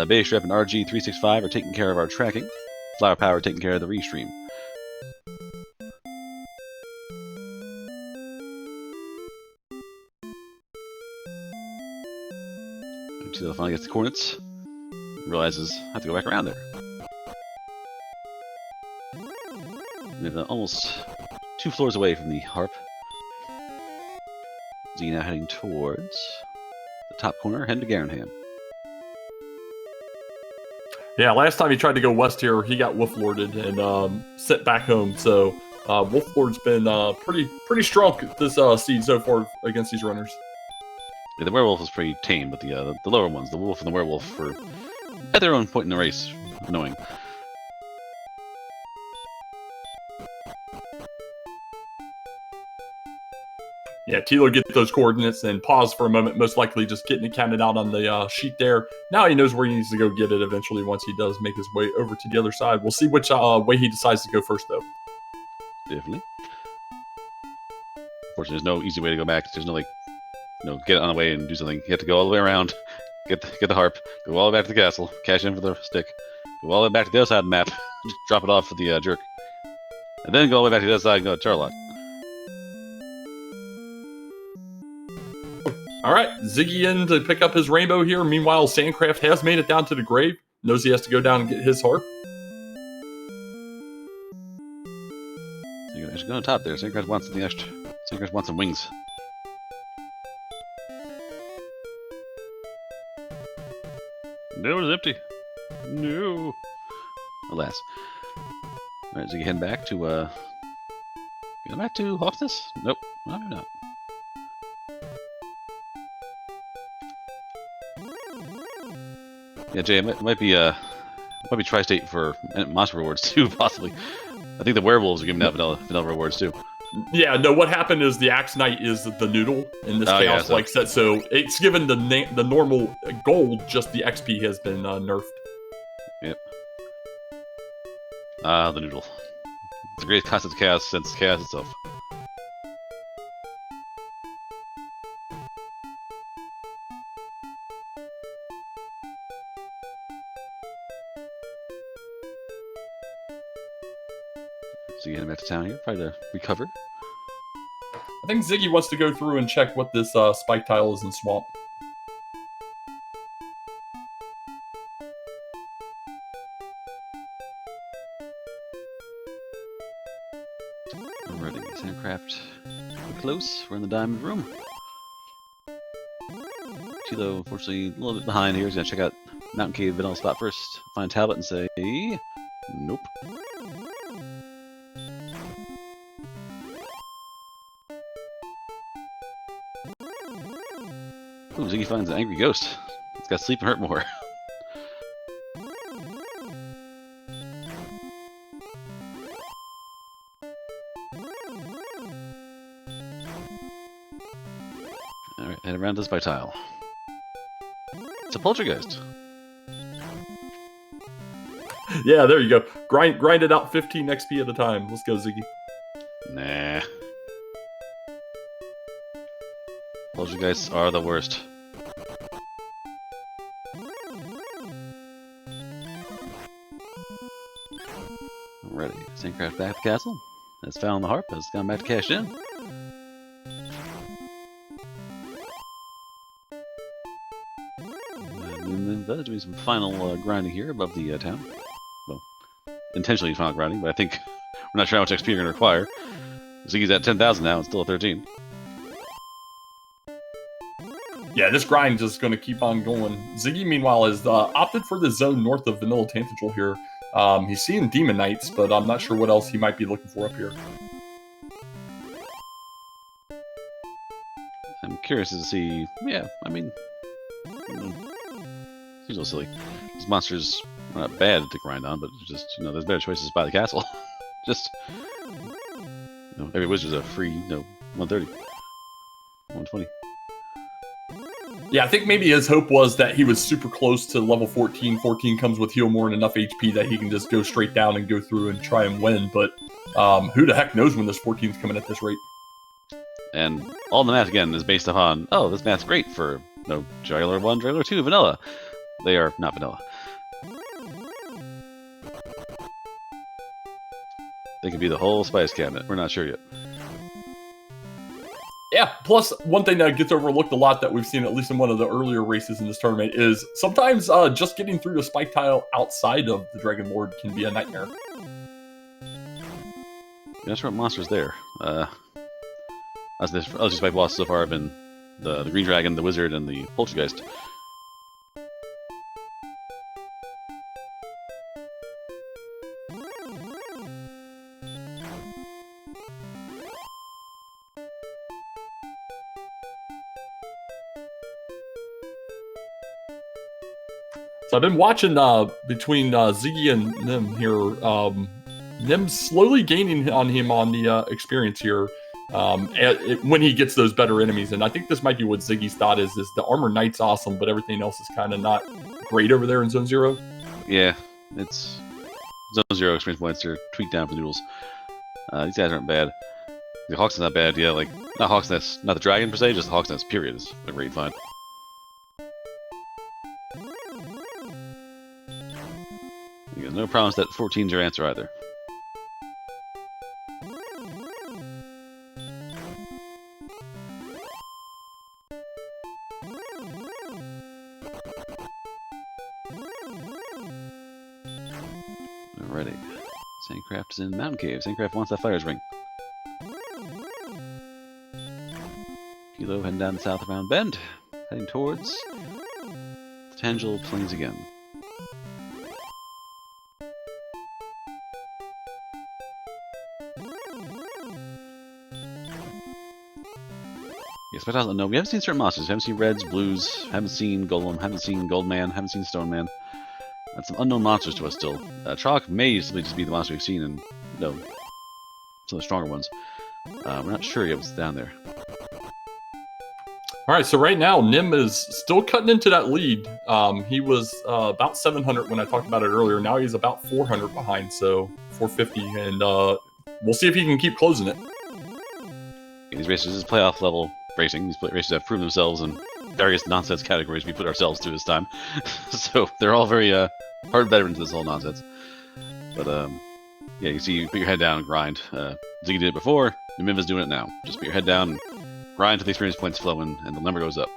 B: Beta Strip and RG365 are taking care of our tracking. Flower Power taking care of the restream. Until finally gets the coordinates, realizes I have to go back around there. We're almost 2 floors away from the harp. Ziggy now heading towards the top corner, heading to Garenham.
A: Yeah, last time he tried to go west here, he got wolf-lorded and sent back home. So Wolf-Lord's been pretty strong this seed so far against these runners.
B: Yeah, the werewolf is pretty tame, but the lower ones, the wolf and the werewolf, were at their own point in the race annoying.
A: Yeah, Tilo gets those coordinates and pause for a moment, most likely just getting it counted out on the sheet there. Now he knows where he needs to go get it eventually once he does make his way over to the other side. We'll see which way he decides to go first, though.
B: Definitely. Unfortunately, there's no easy way to go back. There's no, like, get on the way and do something. You have to go all the way around, get the harp, go all the way back to the castle, cash in for the stick, go all the way back to the other side of the map, drop it off for the jerk, and then go all the way back to the other side and go to Charlotte.
A: All right, Ziggy in to pick up his rainbow here. Meanwhile, Sandcraft has made it down to the grave. Knows he has to go down and get his harp.
B: So you can actually go on top there. Sandcraft wants something extra. Sandcraft wants some wings. No, it's empty. No. Alas. Alright, Ziggy heading back to, going back to Hofsness? Nope, I'm not. Yeah, Jay, it might be tri-state for monster rewards too, possibly. I think the werewolves are giving out vanilla rewards too.
A: Yeah, no, what happened is the Axe Knight is the noodle in this Chaos-like set, so it's given the normal gold, just the XP has been nerfed.
B: Yep. Ah, the noodle. It's the greatest concept of chaos since chaos itself. So you heading back to town here, probably to recover.
A: I think Ziggy wants to go through and check what this spike tile is in Swamp.
B: Alrighty, Sandcraft. We're close. We're in the diamond room. Tilo, unfortunately, a little bit behind here. He's gonna check out Mountain Cave Vanilla Spot first. Find tablet and say, nope. Ooh, Ziggy finds an angry ghost. It's got sleep and hurt more. Alright, head around this by tile. It's a poltergeist.
A: Yeah, there you go. Grind it out 15 XP at a time. Let's go, Ziggy.
B: Nah. Poltergeists are the worst. Alrighty, Sandcraft back to the castle. Has found the harp, has gone back to cash in. Nimanva doing some final grinding here above the town. Well, intentionally final grinding, but I think we're not sure how much XP you're going to require. Ziggy's at 10,000 now and still at 13.
A: Yeah, this grind is going to keep on going. Ziggy, meanwhile, has opted for the zone north of Vanilla Tantagel here. He's seeing Demon Knights, but I'm not sure what else he might be looking for up here.
B: I'm curious to see. Yeah, I mean, seems a little silly. These monsters not bad to grind on, but just, you know, there's better choices by the castle. Just, you know, every wizard's a free, you know, 130, 120.
A: Yeah, I think maybe his hope was that he was super close to level 14. 14 comes with heal more and enough HP that he can just go straight down and go through and try and win. But who the heck knows when this 14 is coming at this rate?
B: And all the math, again, is based upon, oh, this math's great for, you know, Jugular 1, Jugular 2, vanilla. They are not vanilla. They could be the whole spice cabinet. We're not sure yet.
A: Yeah, plus one thing that gets overlooked a lot that we've seen, at least in one of the earlier races in this tournament, is sometimes just getting through the spike tile outside of the Dragon Lord can be a nightmare.
B: I'm not sure what monster's there. As the LG spike bosses so far have been the Green Dragon, the Wizard, and the Poltergeist.
A: So I've been watching between Ziggy and Nim here. Nim's slowly gaining on him on the experience here when he gets those better enemies. And I think this might be what Ziggy's thought is the Armor Knight's awesome, but everything else is kind of not great over there in Zone 0.
B: Yeah, it's Zone 0 experience points are tweaked down for noodles. These guys aren't bad. The Hawk's not bad, yeah, like, not Hawk's Nest, not the dragon per se, just the Hawk's Nest, period, is a great find. Again, no promise that 14's your answer either. Alrighty. Sandcraft is in Mountain Cave. Sandcraft wants that fire's ring. Kilo heading down south around Bend, heading towards the Tangible Plains again. Yes, but no, we haven't seen certain monsters. We haven't seen Reds, Blues, haven't seen Golem, haven't seen Goldman, haven't seen Stoneman. That's some unknown monsters to us still. Chalk may simply just be the monster we've seen and, you know, some of the stronger ones. We're not sure yet what's down there.
A: All right, so right now, Nim is still cutting into that lead. He was about 700 when I talked about it earlier. Now he's about 400 behind, so 450, and we'll see if he can keep closing it.
B: Yeah, these races is playoff level racing. These races have proven themselves in various nonsense categories we put ourselves to this time. So they're all very hard veterans of this whole nonsense. But yeah, you see, you put your head down and grind. Ziggy did it before, Nimanva's doing it now. Just put your head down and grind till the experience points flowing, and the number goes up.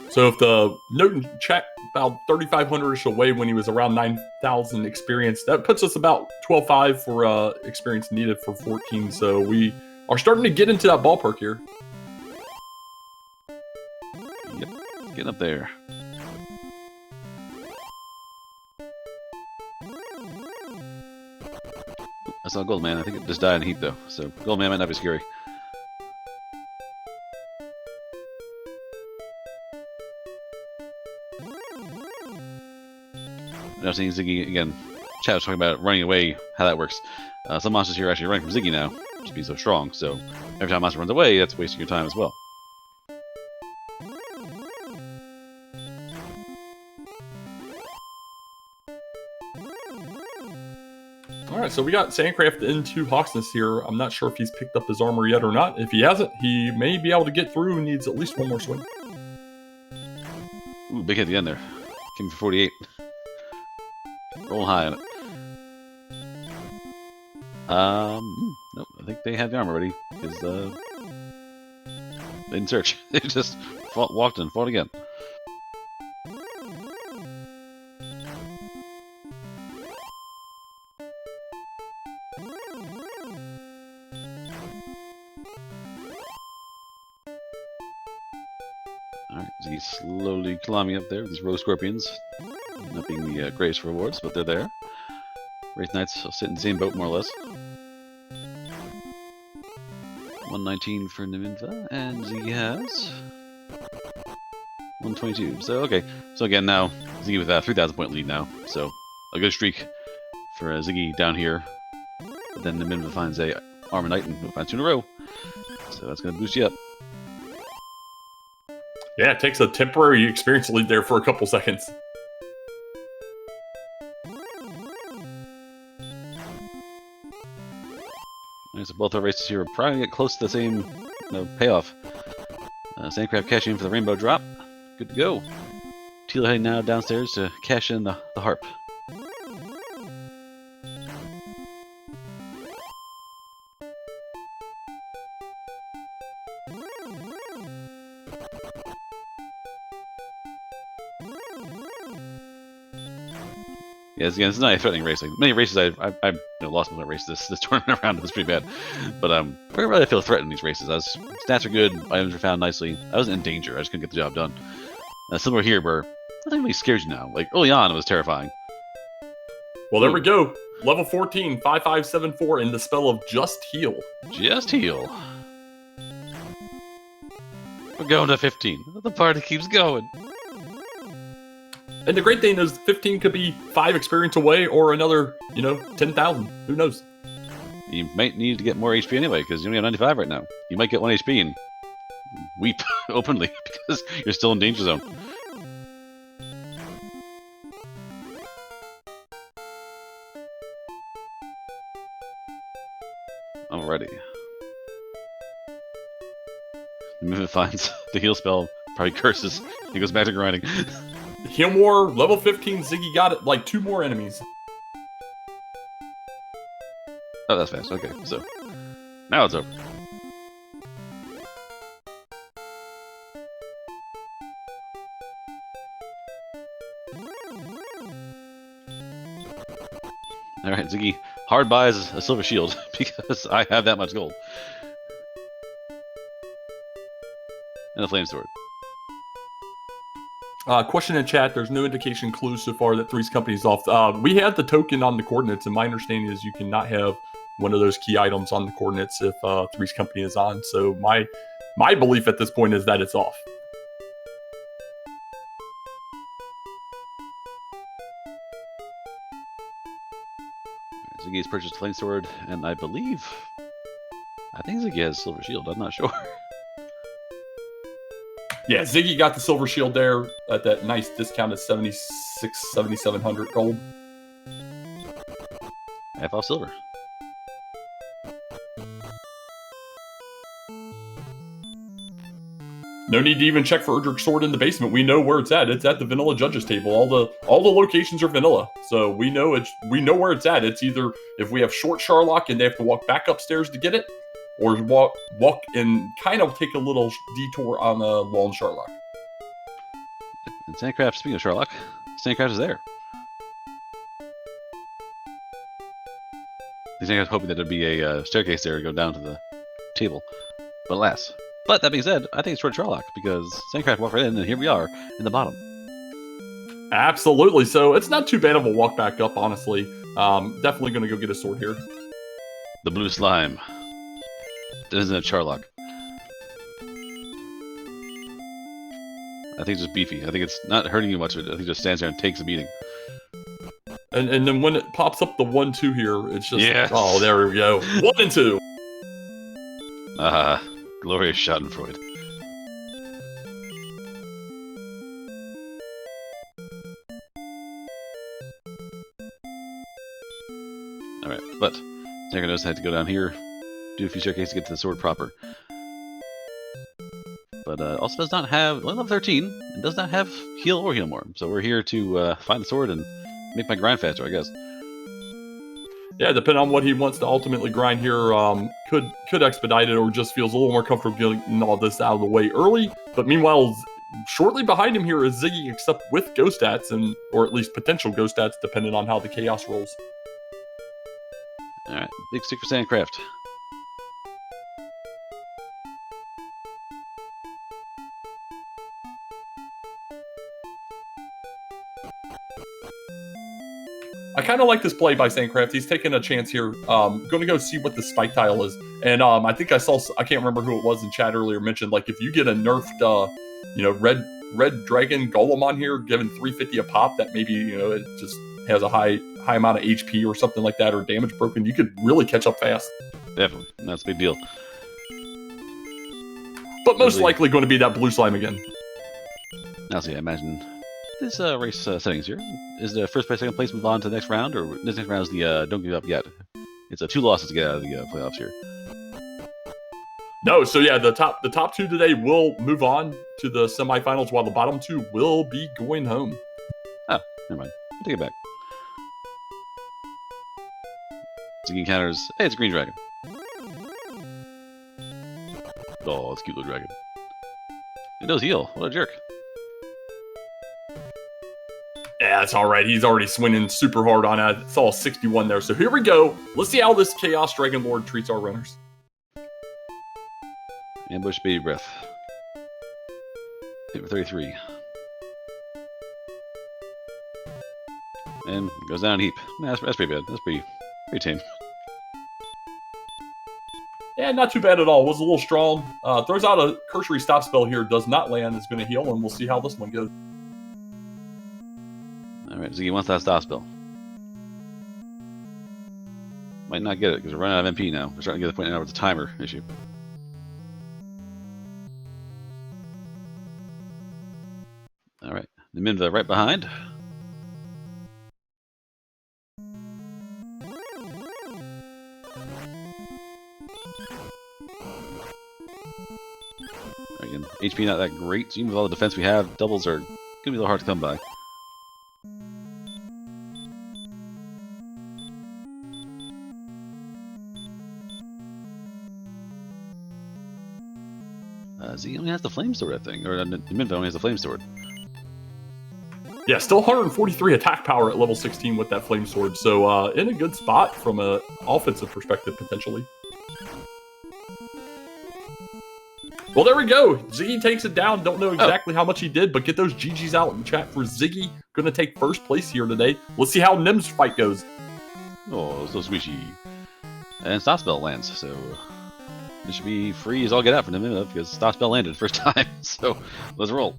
A: So if the note in chat about 3,500-ish away when he was around 9,000 experience, that puts us about 12,500 for experience needed for 14. So we are starting to get into that ballpark here.
B: Yep, getting up there. I saw Goldman. I think it just died in heat though, so Goldman might not be scary. Now seeing Ziggy again. Chat was talking about running away, how that works. Some monsters here are actually running from Ziggy now, just being so strong. So every time a monster runs away, that's wasting your time as well.
A: Alright, so we got Sandcraft into Hawksness here. I'm not sure if he's picked up his armor yet or not. If he hasn't, he may be able to get through and needs at least one more swing.
B: Ooh, big hit at the end there. Came for 48. Roll high on it. Nope, I think they had the armor ready, because, they didn't search. They just walked in, fought again. Alright, so he's slowly climbing up there with these Rose Scorpions. Not being the greatest rewards, but they're there. Wraith Knights will sit in the same boat, more or less. 119 for Nimanva, and he has 122. So, okay. So, again, now, Ziggy with a 3,000 point lead now. So, a good streak for Ziggy down here. But then Nimanva finds a Armor Knight and finds 2 in a row. So, that's going to boost you up.
A: Yeah, it takes a temporary experience lead there for a couple seconds.
B: Alright, so both our races here are probably going to get close to the same payoff. Sandcraft cashing in for the rainbow drop. Good to go. Teal heading now downstairs to cash in the harp. Yes, again, this is not a threatening race. Like many races, I've lost my race this tournament around. It was pretty bad, but very rarely I feel threatened in these races. Stats are good, items are found nicely. I wasn't in danger. I just couldn't get the job done. Similar here, where nothing really scares you now. Like early on, it was terrifying.
A: Well, there we go. Level 14, 5574, and the spell of Just Heal.
B: Just Heal. We're going to 15. The party keeps going.
A: And the great thing is 15 could be 5 experience away or another, 10,000. Who knows?
B: You might need to get more HP anyway, because you only have 95 right now. You might get 1 HP and weep openly because you're still in danger zone. Alrighty. Nimanva finds the heal spell, probably curses. He goes back to grinding.
A: Heal more, level 15, Ziggy got it, like 2 more enemies.
B: Oh, that's fast. Okay, so now it's over. Alright, Ziggy hard buys a silver shield because I have that much gold. And a flame sword.
A: Question in chat, there's no indication clues so far that Three's Company is off. We had the token on the coordinates, and my understanding is you cannot have one of those key items on the coordinates if Three's Company is on. So my belief at this point is that it's off.
B: Ziggy's purchased a flame sword, and I think Ziggy has a silver shield. I'm not sure.
A: Yeah, Ziggy got the silver shield there at that nice discount of 7,700 gold.
B: Half off silver.
A: No need to even check for Erdrick's sword in the basement. We know where it's at. It's at the vanilla judges table. All the locations are vanilla, so we know where it's at. It's either if we have short Sharlock and they have to walk back upstairs to get it, or walk and kind of take a little detour on a long Sharlock.
B: And Sandcraft, speaking of Sharlock, Sandcraft is there. I think I was hoping that there'd be a staircase there to go down to the table, but alas. But that being said, I think it's short Sharlock because Sandcraft walked right in, and here we are in the bottom.
A: Absolutely. So it's not too bad of a walk back up, honestly. Definitely going to go get a sword here.
B: The blue slime. That isn't a Sharlock. I think it's just beefy. I think it's not hurting you much. I think it just stands there and takes a beating.
A: And then when it pops up the 1-2 here, it's just...
B: Yes.
A: Oh, there we go. 1 and 2.
B: Glorious Schadenfreude. Alright, but Tanker knows I had to go down here, do a few staircases to get to the sword proper. But also does not have, only level 13, and does not have heal or heal more. So we're here to find the sword and make my grind faster, I guess.
A: Yeah, depending on what he wants to ultimately grind here, could expedite it or just feels a little more comfortable getting all this out of the way early. But meanwhile, shortly behind him here is Ziggy, except with ghost stats, or at least potential ghost stats, depending on how the chaos rolls.
B: Alright, big stick for Sandcraft.
A: I kind of like this play by Sandcraft. He's taking a chance here. Going to go see what the spike tile is. And I think I can't remember who it was in chat earlier, mentioned, like, if you get a nerfed, red red dragon golem on here, given 350 a pop, that maybe, it just has a high amount of HP or something like that, or damage broken, you could really catch up fast.
B: Definitely. That's a big deal.
A: But most likely going to be that blue slime again.
B: Now, see, I imagine this race settings here. Is the first place, second place move on to the next round, or this next round is the don't give up yet? It's 2 losses to get out of the playoffs here.
A: No, so yeah, the top 2 today will move on to the semifinals, while the bottom 2 will be going home.
B: Oh, never mind. I'll take it back. Ziggy encounters. Hey, it's a green dragon. Oh, it's a cute little dragon. It does heal. What a jerk.
A: Yeah, it's all right. He's already swinging super hard on it. It's all 61 there. So here we go. Let's see how this Chaos Dragon Lord treats our runners.
B: Ambush baby breath. Hit for 33. And goes down a heap. Nah, that's pretty bad. That's pretty tame.
A: Yeah, not too bad at all. Was a little strong. Throws out a cursory stop spell here. Does not land. Is going to heal, and we'll see how this one goes.
B: Alright, Ziggy wants that stop spell. Might not get it because we're running out of MP now. We're starting to get to the point now where it's a timer issue. Alright, Nimanva right behind. Again, HP not that great, so even with all the defense we have, doubles are going to be a little hard to come by. Ziggy only has the flame sword, I think, or Nimanva only has the flame sword.
A: Yeah, still 143 attack power at level 16 with that flame sword, so in a good spot from an offensive perspective, potentially. Well, there we go. Ziggy takes it down. Don't know exactly how much he did, but get those GGs out in chat for Ziggy. Going to take first place here today. Let's see how Nim's fight goes.
B: Oh, so squishy. And stop spell lands, so it should be free as all get out for Nimanva because stop spell landed first time. So let's roll.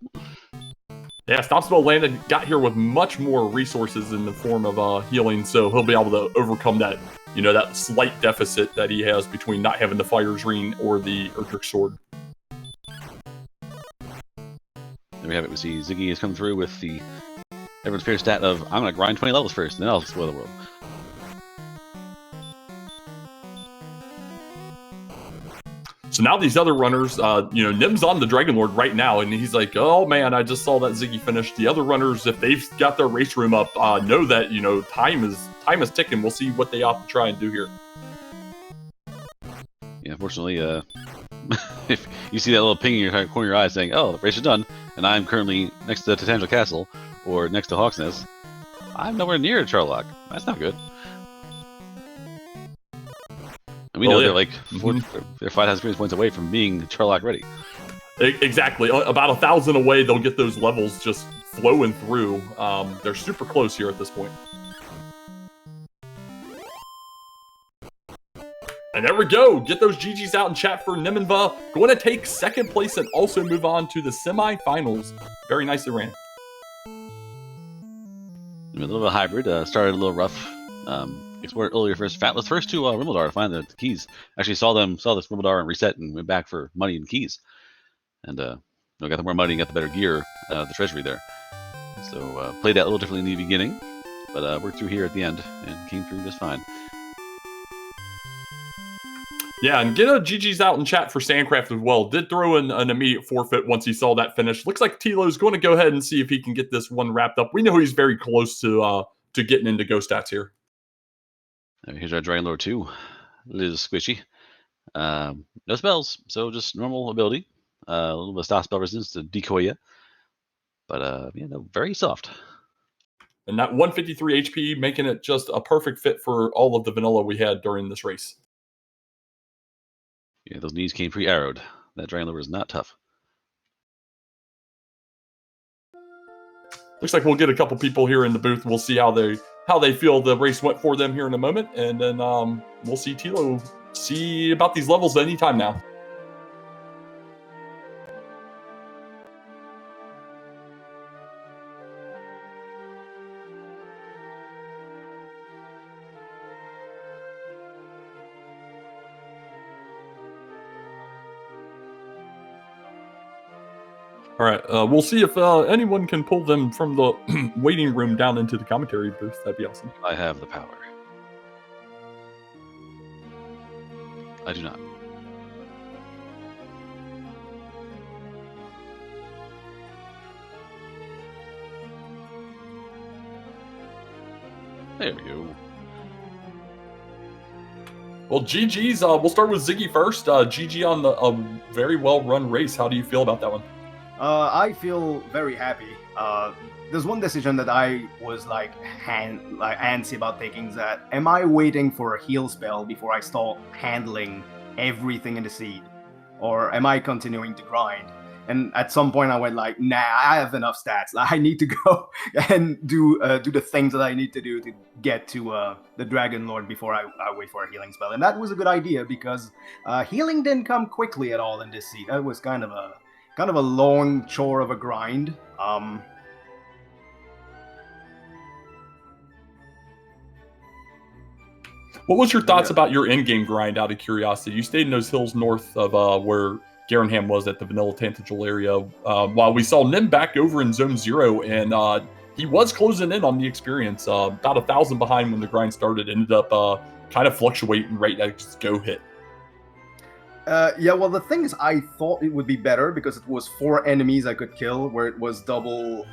A: Yeah, stop spell landed. Got here with much more resources in the form of healing, so he'll be able to overcome that, that slight deficit that he has between not having the Fire's Ring or the Erdrick Sword.
B: There we have it. We see Ziggy has come through with the everyone's favorite stat of I'm going to grind 20 levels first, and then I'll spoil the world.
A: So now these other runners, Nim's on the Dragon Lord right now, and he's like, oh man, I just saw that Ziggy finish. The other runners, if they've got their race room up, know that, time is ticking. We'll see what they ought to try and do here.
B: Yeah, unfortunately, if you see that little ping in your corner of your eye saying, oh, the race is done, and I'm currently next to Titangel Castle, or next to Hawksnest, I'm nowhere near Charlock. That's not good. And we know they're like they're 5,000 experience points away from being Charlock ready.
A: Exactly. About 1,000 away, they'll get those levels just flowing through. They're super close here at this point. And there we go. Get those GGs out in chat for Nimanva. Going to take second place and also move on to the semifinals. Very nicely ran.
B: A little bit of hybrid. Started a little rough. Explored earlier first. Fatless first to Rimuldar to find the keys. Actually saw this Rimuldar and reset and went back for money and keys. And got the more money and got the better gear out of the treasury there. So played that a little differently in the beginning, but worked through here at the end and came through just fine.
A: Yeah, and get a GG's out in chat for Sandcraft as well. Did throw in an immediate forfeit once he saw that finish. Looks like Tilo's going to go ahead and see if he can get this one wrapped up. We know he's very close to getting into go stats here.
B: Here's our Dragon Lord 2. A little squishy. No spells, so just normal ability. A little bit of stop spell resistance to decoy you. But, very soft.
A: And that 153 HP, making it just a perfect fit for all of the vanilla we had during this race.
B: Yeah, those knees came pre-arrowed. That Dragon Lord is not tough.
A: Looks like we'll get a couple people here in the booth. We'll see how they feel the race went for them here in a moment, and then we'll see Tilo see about these levels anytime now. All right, we'll see if anyone can pull them from the waiting room down into the commentary booth. That'd be awesome.
B: I have the power. I do not. There we go.
A: Well, GG's. We'll start with Ziggy first. GG on a very well-run race. How do you feel about that one?
C: I feel very happy. There's one decision that I was antsy about taking. Is that am I waiting for a heal spell before I start handling everything in the seed, or am I continuing to grind? And at some point, I went like, nah, I have enough stats. I need to go and do the things that I need to do to get to the Dragon Lord before I wait for a healing spell. And that was a good idea because healing didn't come quickly at all in this seed. That was kind of a long chore of a grind.
A: What was your thoughts about your in-game grind, out of curiosity? You stayed in those hills north of where Garenham was at the Vanilla Tantagel area, while we saw Nim back over in Zone 0, and he was closing in on the experience. About 1,000 behind when the grind started, ended up kind of fluctuating right at his go hit.
C: Yeah, well, the thing is, I thought it would be better because it was 4 enemies I could kill, where it was double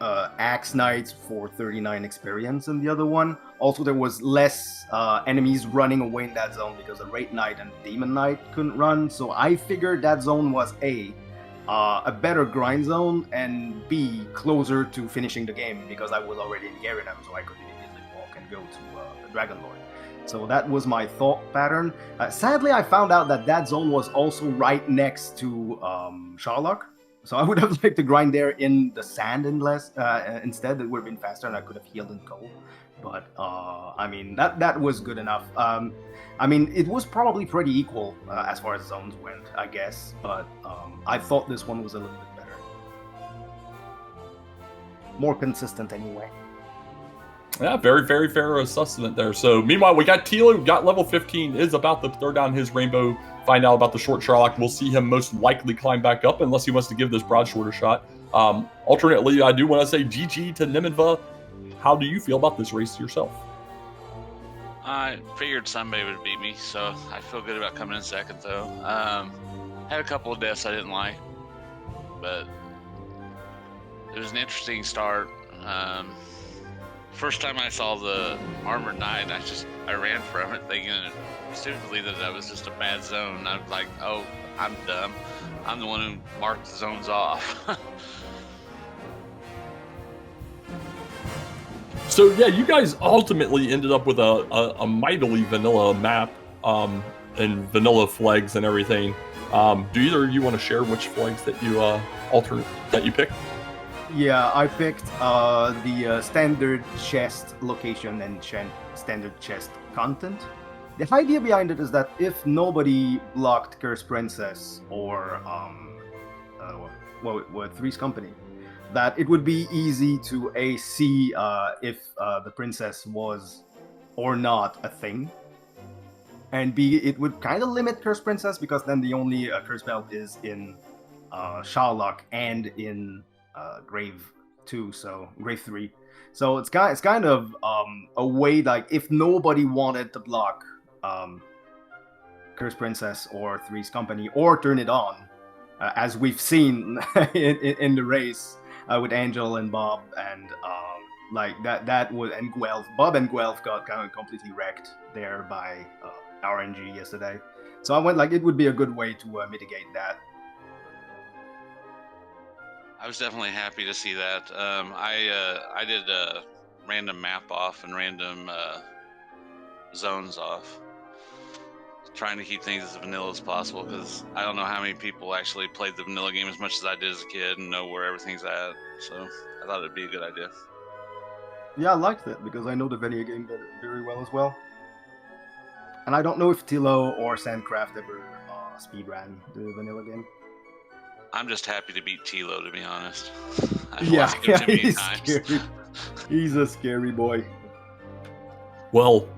C: Axe Knights for 39 experience in the other one. Also, there was less enemies running away in that zone because the Wraith Knight and Demon Knight couldn't run. So I figured that zone was A better grind zone, and B, closer to finishing the game because I was already in Garenham, so I could immediately walk and go to the Dragon Lord. So that was my thought pattern. Sadly, I found out that zone was also right next to Sharlock. So I would have liked to grind there in the sand instead. It would have been faster, and I could have healed in cold. But I mean, that was good enough. I mean, it was probably pretty equal as far as zones went, I guess. But I thought this one was a little bit better, more consistent anyway.
A: Yeah, very, very fair assessment there. So, meanwhile, we got Tilo, got level 15, is about to throw down his rainbow, find out about the short Sherlock. We'll see him most likely climb back up unless he wants to give this broadsword a shot. Alternately, I do want to say GG to Nimanva. How do you feel about this race yourself?
D: I figured somebody would beat me, so I feel good about coming in second, though. Had a couple of deaths I didn't like, but it was an interesting start. First time I saw the Armored Knight, I ran from it thinking stupidly that that was just a bad zone. I was like, oh, I'm dumb. I'm the one who marked the zones off.
A: So yeah, you guys ultimately ended up with a mightily vanilla map and vanilla flags and everything. Do either of you want to share which flags that you picked?
C: Yeah, I picked the standard chest location and standard chest content. The idea behind it is that if nobody blocked Curse Princess or Three's Company, that it would be easy to see if the princess was or not a thing, and B, it would kind of limit Curse Princess because then the only curse belt is in Sharlock and in Grave 2, so Grave 3. So it's kind of a way, like, if nobody wanted to block Curse Princess or Three's Company or turn it on, as we've seen in the race with Angel and Bob and that would, and Guelph. Bob and Guelph got kind of completely wrecked there by RNG yesterday. So I went like it would be a good way to mitigate that.
D: I was definitely happy to see that. I did a random map off and random zones off, trying to keep things as vanilla as possible because I don't know how many people actually played the vanilla game as much as I did as a kid and know where everything's at. So I thought it'd be a good idea.
C: Yeah, I liked it because I know the vanilla game very well as well. And I don't know if Tilo or Sandcraft ever speedran the vanilla game.
D: I'm just happy to beat Tilo, to be honest.
C: Yeah, he's scary. He's a scary boy.
A: Well,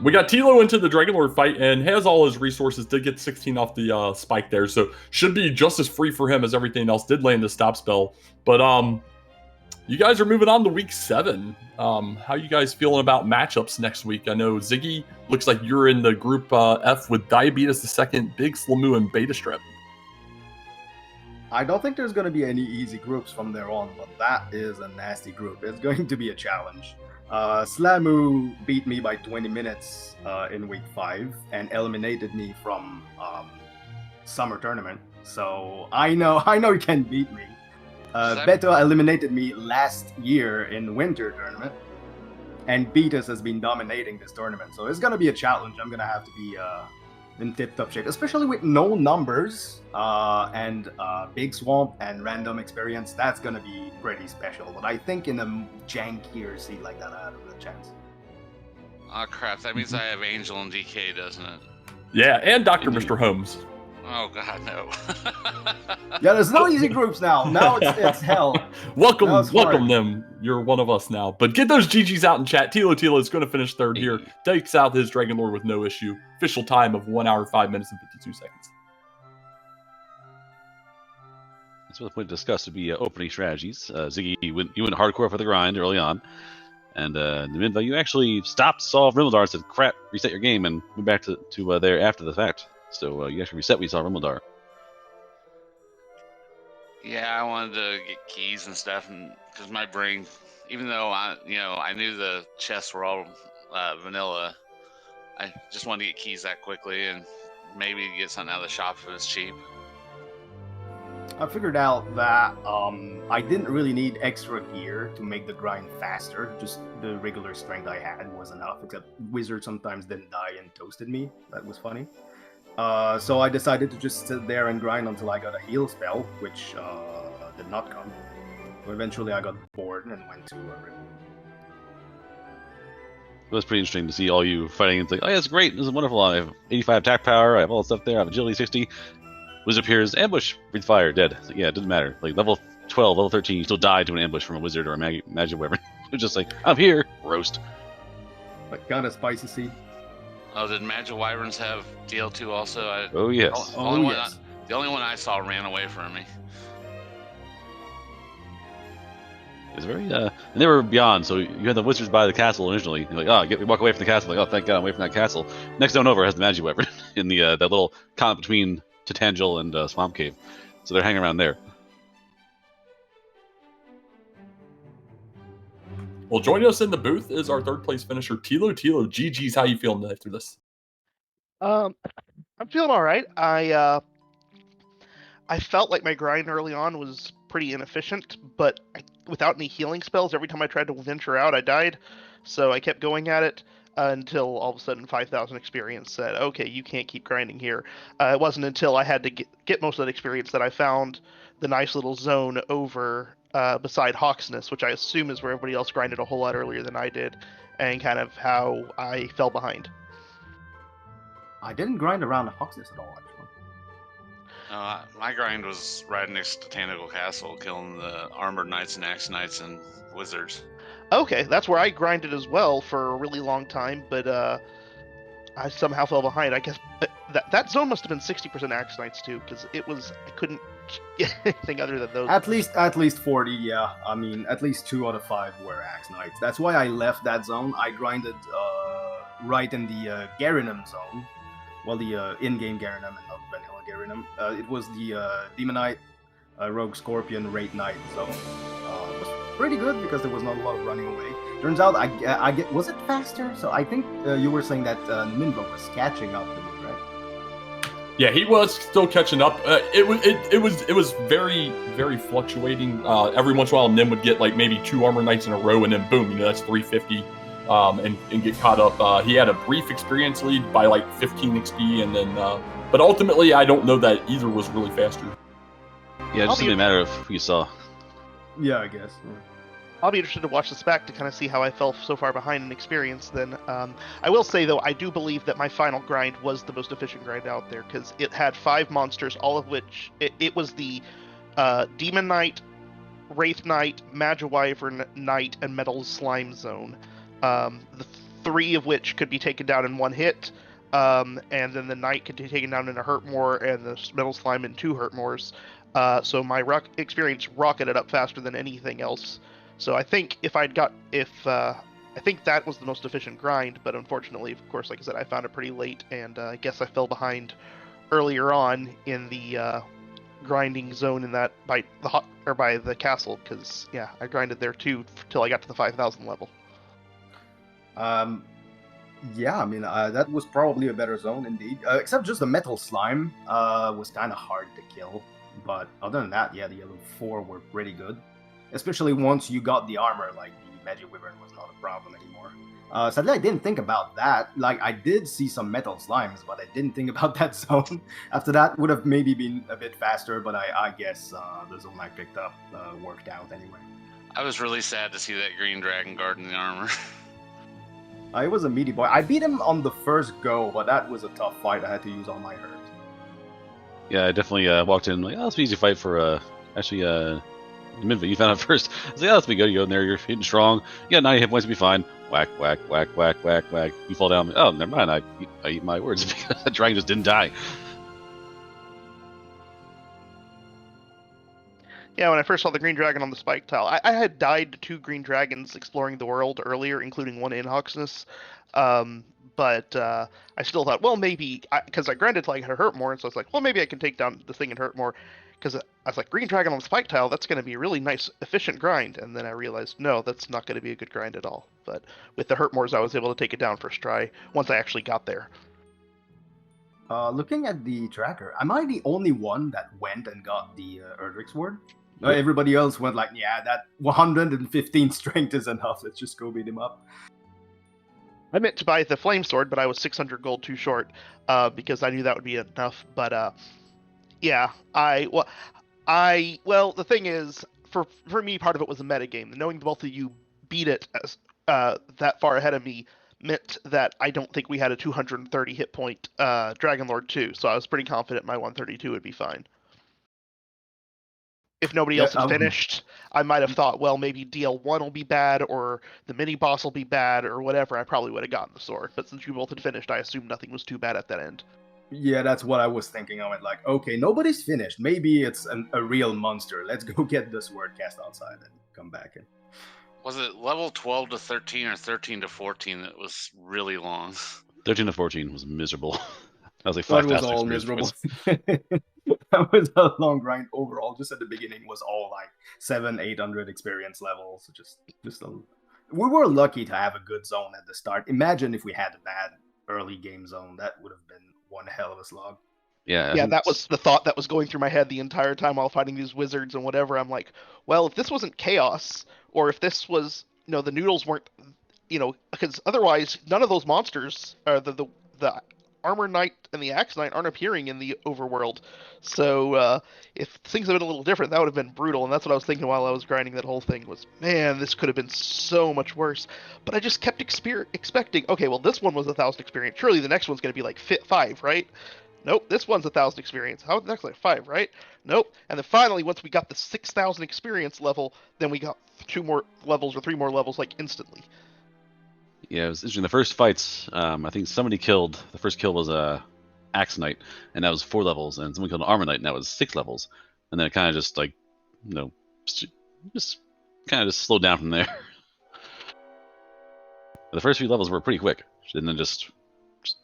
A: we got Tilo into the Dragonlord fight and has all his resources. Did get 16 off the spike there, so should be just as free for him as everything else. Did land the stop spell, but you guys are moving on to week 7. How you guys feeling about matchups next week? I know Ziggy looks like you're in the group F with Diabetes the Second, Big Slamoo, and Beta Strep.
C: I don't think there's going to be any easy groups from there on, but that is a nasty group. It's going to be a challenge. Slamoo beat me by 20 minutes in week 5 and eliminated me from summer tournament. So I know he can beat me. Beto eliminated me last year in winter tournament, and Beatus has been dominating this tournament. So it's gonna be a challenge. I'm gonna have to be in tip-top shape, especially with no numbers and big swamp and random experience. That's gonna be pretty special. But I think in a jankier seed like that, I have a good chance.
D: Oh crap! That means I have Angel and DK, doesn't it?
A: Yeah, and Dr. Mr. Holmes.
D: Oh god, no.
C: Yeah, there's no easy groups now. Now it's hell.
A: welcome them. You're one of us now. But get those GGs out in chat. Tilo is going to finish third here. Takes out his Dragonlord with no issue. Official time of 1 hour, 5 minutes, and 52 seconds.
B: That's what the point discussed would be opening strategies. Ziggy, you went hardcore for the grind early on. And Nimanva, you actually stopped, saw Rimildar, and said, crap, reset your game, and went back to there after the fact. So you actually reset when you saw Rimildar.
D: Yeah, I wanted to get keys and stuff, and because my brain, even though I knew the chests were all vanilla, I just wanted to get keys that quickly and maybe get something out of the shop if it was cheap.
C: I figured out that I didn't really need extra gear to make the grind faster. Just the regular strength I had was enough, except Wizard sometimes didn't die and toasted me. That was funny. So I decided to just sit there and grind until I got a heal spell, which did not come. So eventually I got bored and went to a river.
B: It was pretty interesting to see all you fighting. It's like, oh yeah, it's great. This is wonderful. I have 85 attack power. I have all the stuff there. I have agility 60. Wizard appears, ambush, breathe fire, dead. Like, yeah, it doesn't matter. Like level 12, level 13, you still die to an ambush from a wizard or a magic weapon. It's just like, I'm here, roast.
C: But kind of spicy seed.
D: Oh, did Magic Wyverns have DL2 also?
B: Oh yes.
D: The only one I saw ran away from me.
B: It's very and they were beyond. So you had the wizards by the castle originally. You're like, oh, walk away from the castle. Like, oh, thank God, I'm away from that castle. Next zone over has the magic weapon in the that little comment between Titangel and Swamp Cave. So they're hanging around there.
A: Well, joining us in the booth is our third place finisher, Tilo. GG's, how you feeling after this?
E: I'm feeling all right. I felt like my grind early on was pretty inefficient, but without any healing spells, every time I tried to venture out, I died. So I kept going at it until all of a sudden 5,000 experience said, okay, you can't keep grinding here. It wasn't until I had to get most of that experience that I found the nice little zone over beside Hawksness, which I assume is where everybody else grinded a whole lot earlier than I did, and kind of how I fell behind.
C: I didn't grind around Hawksness at all, actually.
D: My grind was right next to Tanagle Castle, killing the Armored Knights and Axe Knights and Wizards.
E: Okay, that's where I grinded as well for a really long time, but I somehow fell behind. I guess that zone must have been 60% Axe Knights too, because I couldn't get anything other than those.
C: At least 40, yeah. I mean, at least 2 out of 5 were Axe Knights. That's why I left that zone. I grinded right in the Garinum zone. Well, the in-game Garinum and not vanilla Garinum. It was the Demonite, Rogue Scorpion, Wraith Knight zone. It was pretty good because there was not a lot of running away. Turns out I get was it faster? So I think you were saying that Nimanva was catching up to me, right?
A: Yeah, he was still catching up. It was very, very fluctuating. Every once in a while, Nim would get like maybe 2 Armor Knights in a row, and then boom, that's 350. And get caught up. He had a brief experience lead by like 15 XP, and then, but ultimately, I don't know that either was really faster.
B: Yeah, it just didn't matter of who you saw.
C: Yeah, I guess. Yeah.
E: I'll be interested to watch this back to kind of see how I fell so far behind in experience then. I will say, though, I do believe that my final grind was the most efficient grind out there, because it had 5 monsters, all of which, it was the Demon Knight, Wraith Knight, Magiwyvern Knight, and Metal Slime Zone. The 3 of which could be taken down in 1 hit, and then the knight could be taken down in a hurt more, and the metal slime in 2 hurt mores. So my experience rocketed up faster than anything else. So I think I think that was the most efficient grind, but unfortunately, of course, like I said, I found it pretty late, and I guess I fell behind earlier on in the grinding zone in that by the castle, because yeah, I grinded there too till I got to the 5,000 level.
C: Yeah, I mean, that was probably a better zone indeed. Except just the metal slime was kind of hard to kill. But other than that, yeah, the yellow 4 were pretty good. Especially once you got the armor, like the Magic Wyvern was not a problem anymore. Sadly, I didn't think about that. Like, I did see some metal slimes, but I didn't think about that zone. After that, would have maybe been a bit faster, but I guess the zone I picked up worked out anyway.
D: I was really sad to see that green dragon guard in the armor.
C: It was a meaty boy. I beat him on the first go, but that was a tough fight. I had to use all my herbs.
B: Yeah, I definitely walked in like, oh, it's an easy fight for Nimanva. You found out first. I was like, oh, that's be good. You go in there, you're hitting strong. You got 90 hit points, to be fine. Whack, whack, whack, whack, whack, whack. You fall down. Oh, never mind. I eat my words because the dragon just didn't die.
E: Yeah, when I first saw the green dragon on the spike tile, I had died to 2 green dragons exploring the world earlier, including one in Hoxness. But I still thought, well, maybe, because I grinded like I hurt more, and so I was like, well, maybe I can take down the thing and hurt more. Because I was like, green dragon on the spike tile, that's going to be a really nice, efficient grind. And then I realized, no, that's not going to be a good grind at all. But with the hurt mores, I was able to take it down first try once I actually got there.
C: Looking at the tracker, am I the only one that went and got the Erdrick Sword? Everybody else went like, yeah, that 115 strength is enough. Let's just go beat him up.
E: I meant to buy the flame sword, but I was 600 gold too short because I knew that would be enough. But yeah, well, the thing is, for me, part of it was a metagame. Knowing both of you beat it as, that far ahead of me meant that I don't think we had a 230 hit point Dragon Lord 2, so I was pretty confident my 132 would be fine. If nobody else had finished, I might have thought, well, maybe DL1 will be bad, or the mini-boss will be bad, or whatever. I probably would have gotten the sword. But since you both had finished, I assumed nothing was too bad at that end.
C: Yeah, that's what I was thinking. I went like, okay, nobody's finished. Maybe it's a real monster. Let's go get the sword cast outside and come back in.
D: Was it level 12 to 13 or 13 to 14 that was really long?
B: 13 to 14 was miserable. That was like 5,000
C: was all miserable. That was a long grind overall. Just at the beginning was all like 700-800 experience levels. We were lucky to have a good zone at the start. Imagine if we had a bad early game zone. That would have been one hell of a slog.
E: Yeah, that was the thought that was going through my head the entire time while fighting these wizards and whatever. I'm like, well, if this wasn't chaos, or if this was, the noodles weren't, because otherwise none of those monsters, the Armor Knight and the Axe Knight, aren't appearing in the overworld. So if things had been a little different, that would have been brutal. And that's what I was thinking while I was grinding that whole thing was, man, this could have been so much worse. But I just kept expecting, okay, well, this one was 1,000 experience. Surely the next one's going to be like 5, right? Nope, this one's 1,000 experience. How the next like 5, right? Nope. And then finally, once we got the 6,000 experience level, then we got 2 more levels or 3 more levels like instantly.
B: Yeah, it was interesting. The first fights, I think somebody killed. The first kill was Axe Knight, and that was 4 levels, and someone killed an Armor Knight, and that was 6 levels. And then it kind of just like, just kind of slowed down from there. The first few levels were pretty quick, and then just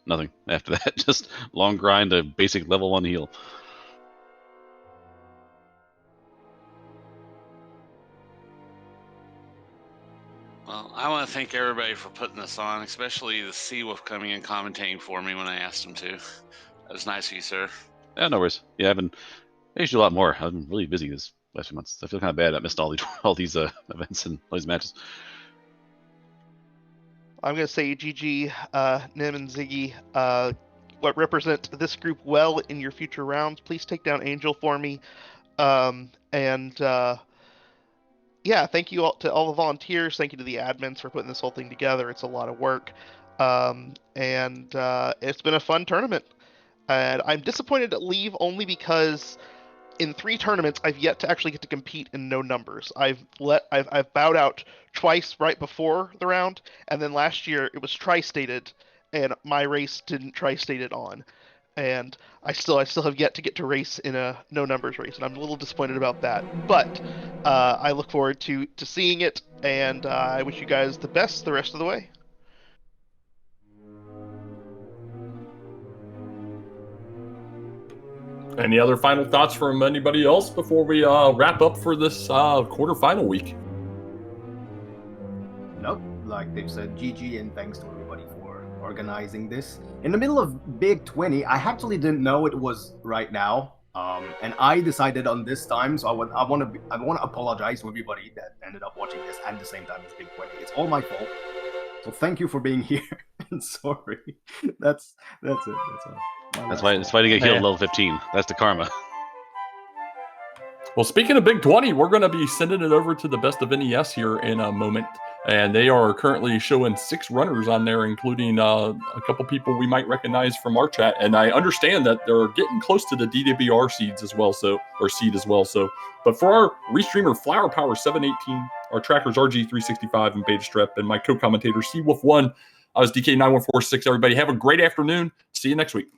B: nothing after that. Just long grind to basic level 1 heal.
D: Well, I want to thank everybody for putting this on, especially the Seawolf coming and commentating for me when I asked him to. That was nice of you, sir.
B: Yeah, no worries. Yeah, I used to do a lot more. I've been really busy this last few months. I feel kind of bad. I missed all these events and all these matches.
E: I'm going to say GG, Nim and Ziggy. What represent this group well in your future rounds. Please take down Angel for me. Yeah, thank you all to all the volunteers. Thank you to the admins for putting this whole thing together. It's a lot of work. It's been a fun tournament. And I'm disappointed to leave only because in 3 tournaments, I've yet to actually get to compete in no numbers. I've bowed out twice right before the round, and then last year it was tri-stated, and my race didn't tri-state it on, and I still have yet to get to race in a no numbers race, and I'm a little disappointed about that. But I look forward to seeing it, and I wish you guys the best the rest of the way.
A: Any other final thoughts from anybody else before we wrap up for this quarterfinal week?
C: Nope. Like they've said, GG, and thanks to everybody for organizing this. In the middle of Big 20, I actually didn't know it was right now. And I decided on this time, so I want to apologize to everybody that ended up watching this at the same time as Big 20. It's all my fault. So thank you for being here. And sorry. That's it. That's all.
B: That's why to get healed level 15. That's the karma.
A: Well, speaking of Big 20, we're going to be sending it over to the Best of NES here in a moment. And they are currently showing 6 runners on there, including a couple people we might recognize from our chat. And I understand that they're getting close to the DWR seed as well. So, but for our restreamer Flower Power 718, our trackers RG365 and Beta Strep, and my co-commentator C Wolf 1, I was DK9146. Everybody have a great afternoon. See you next week.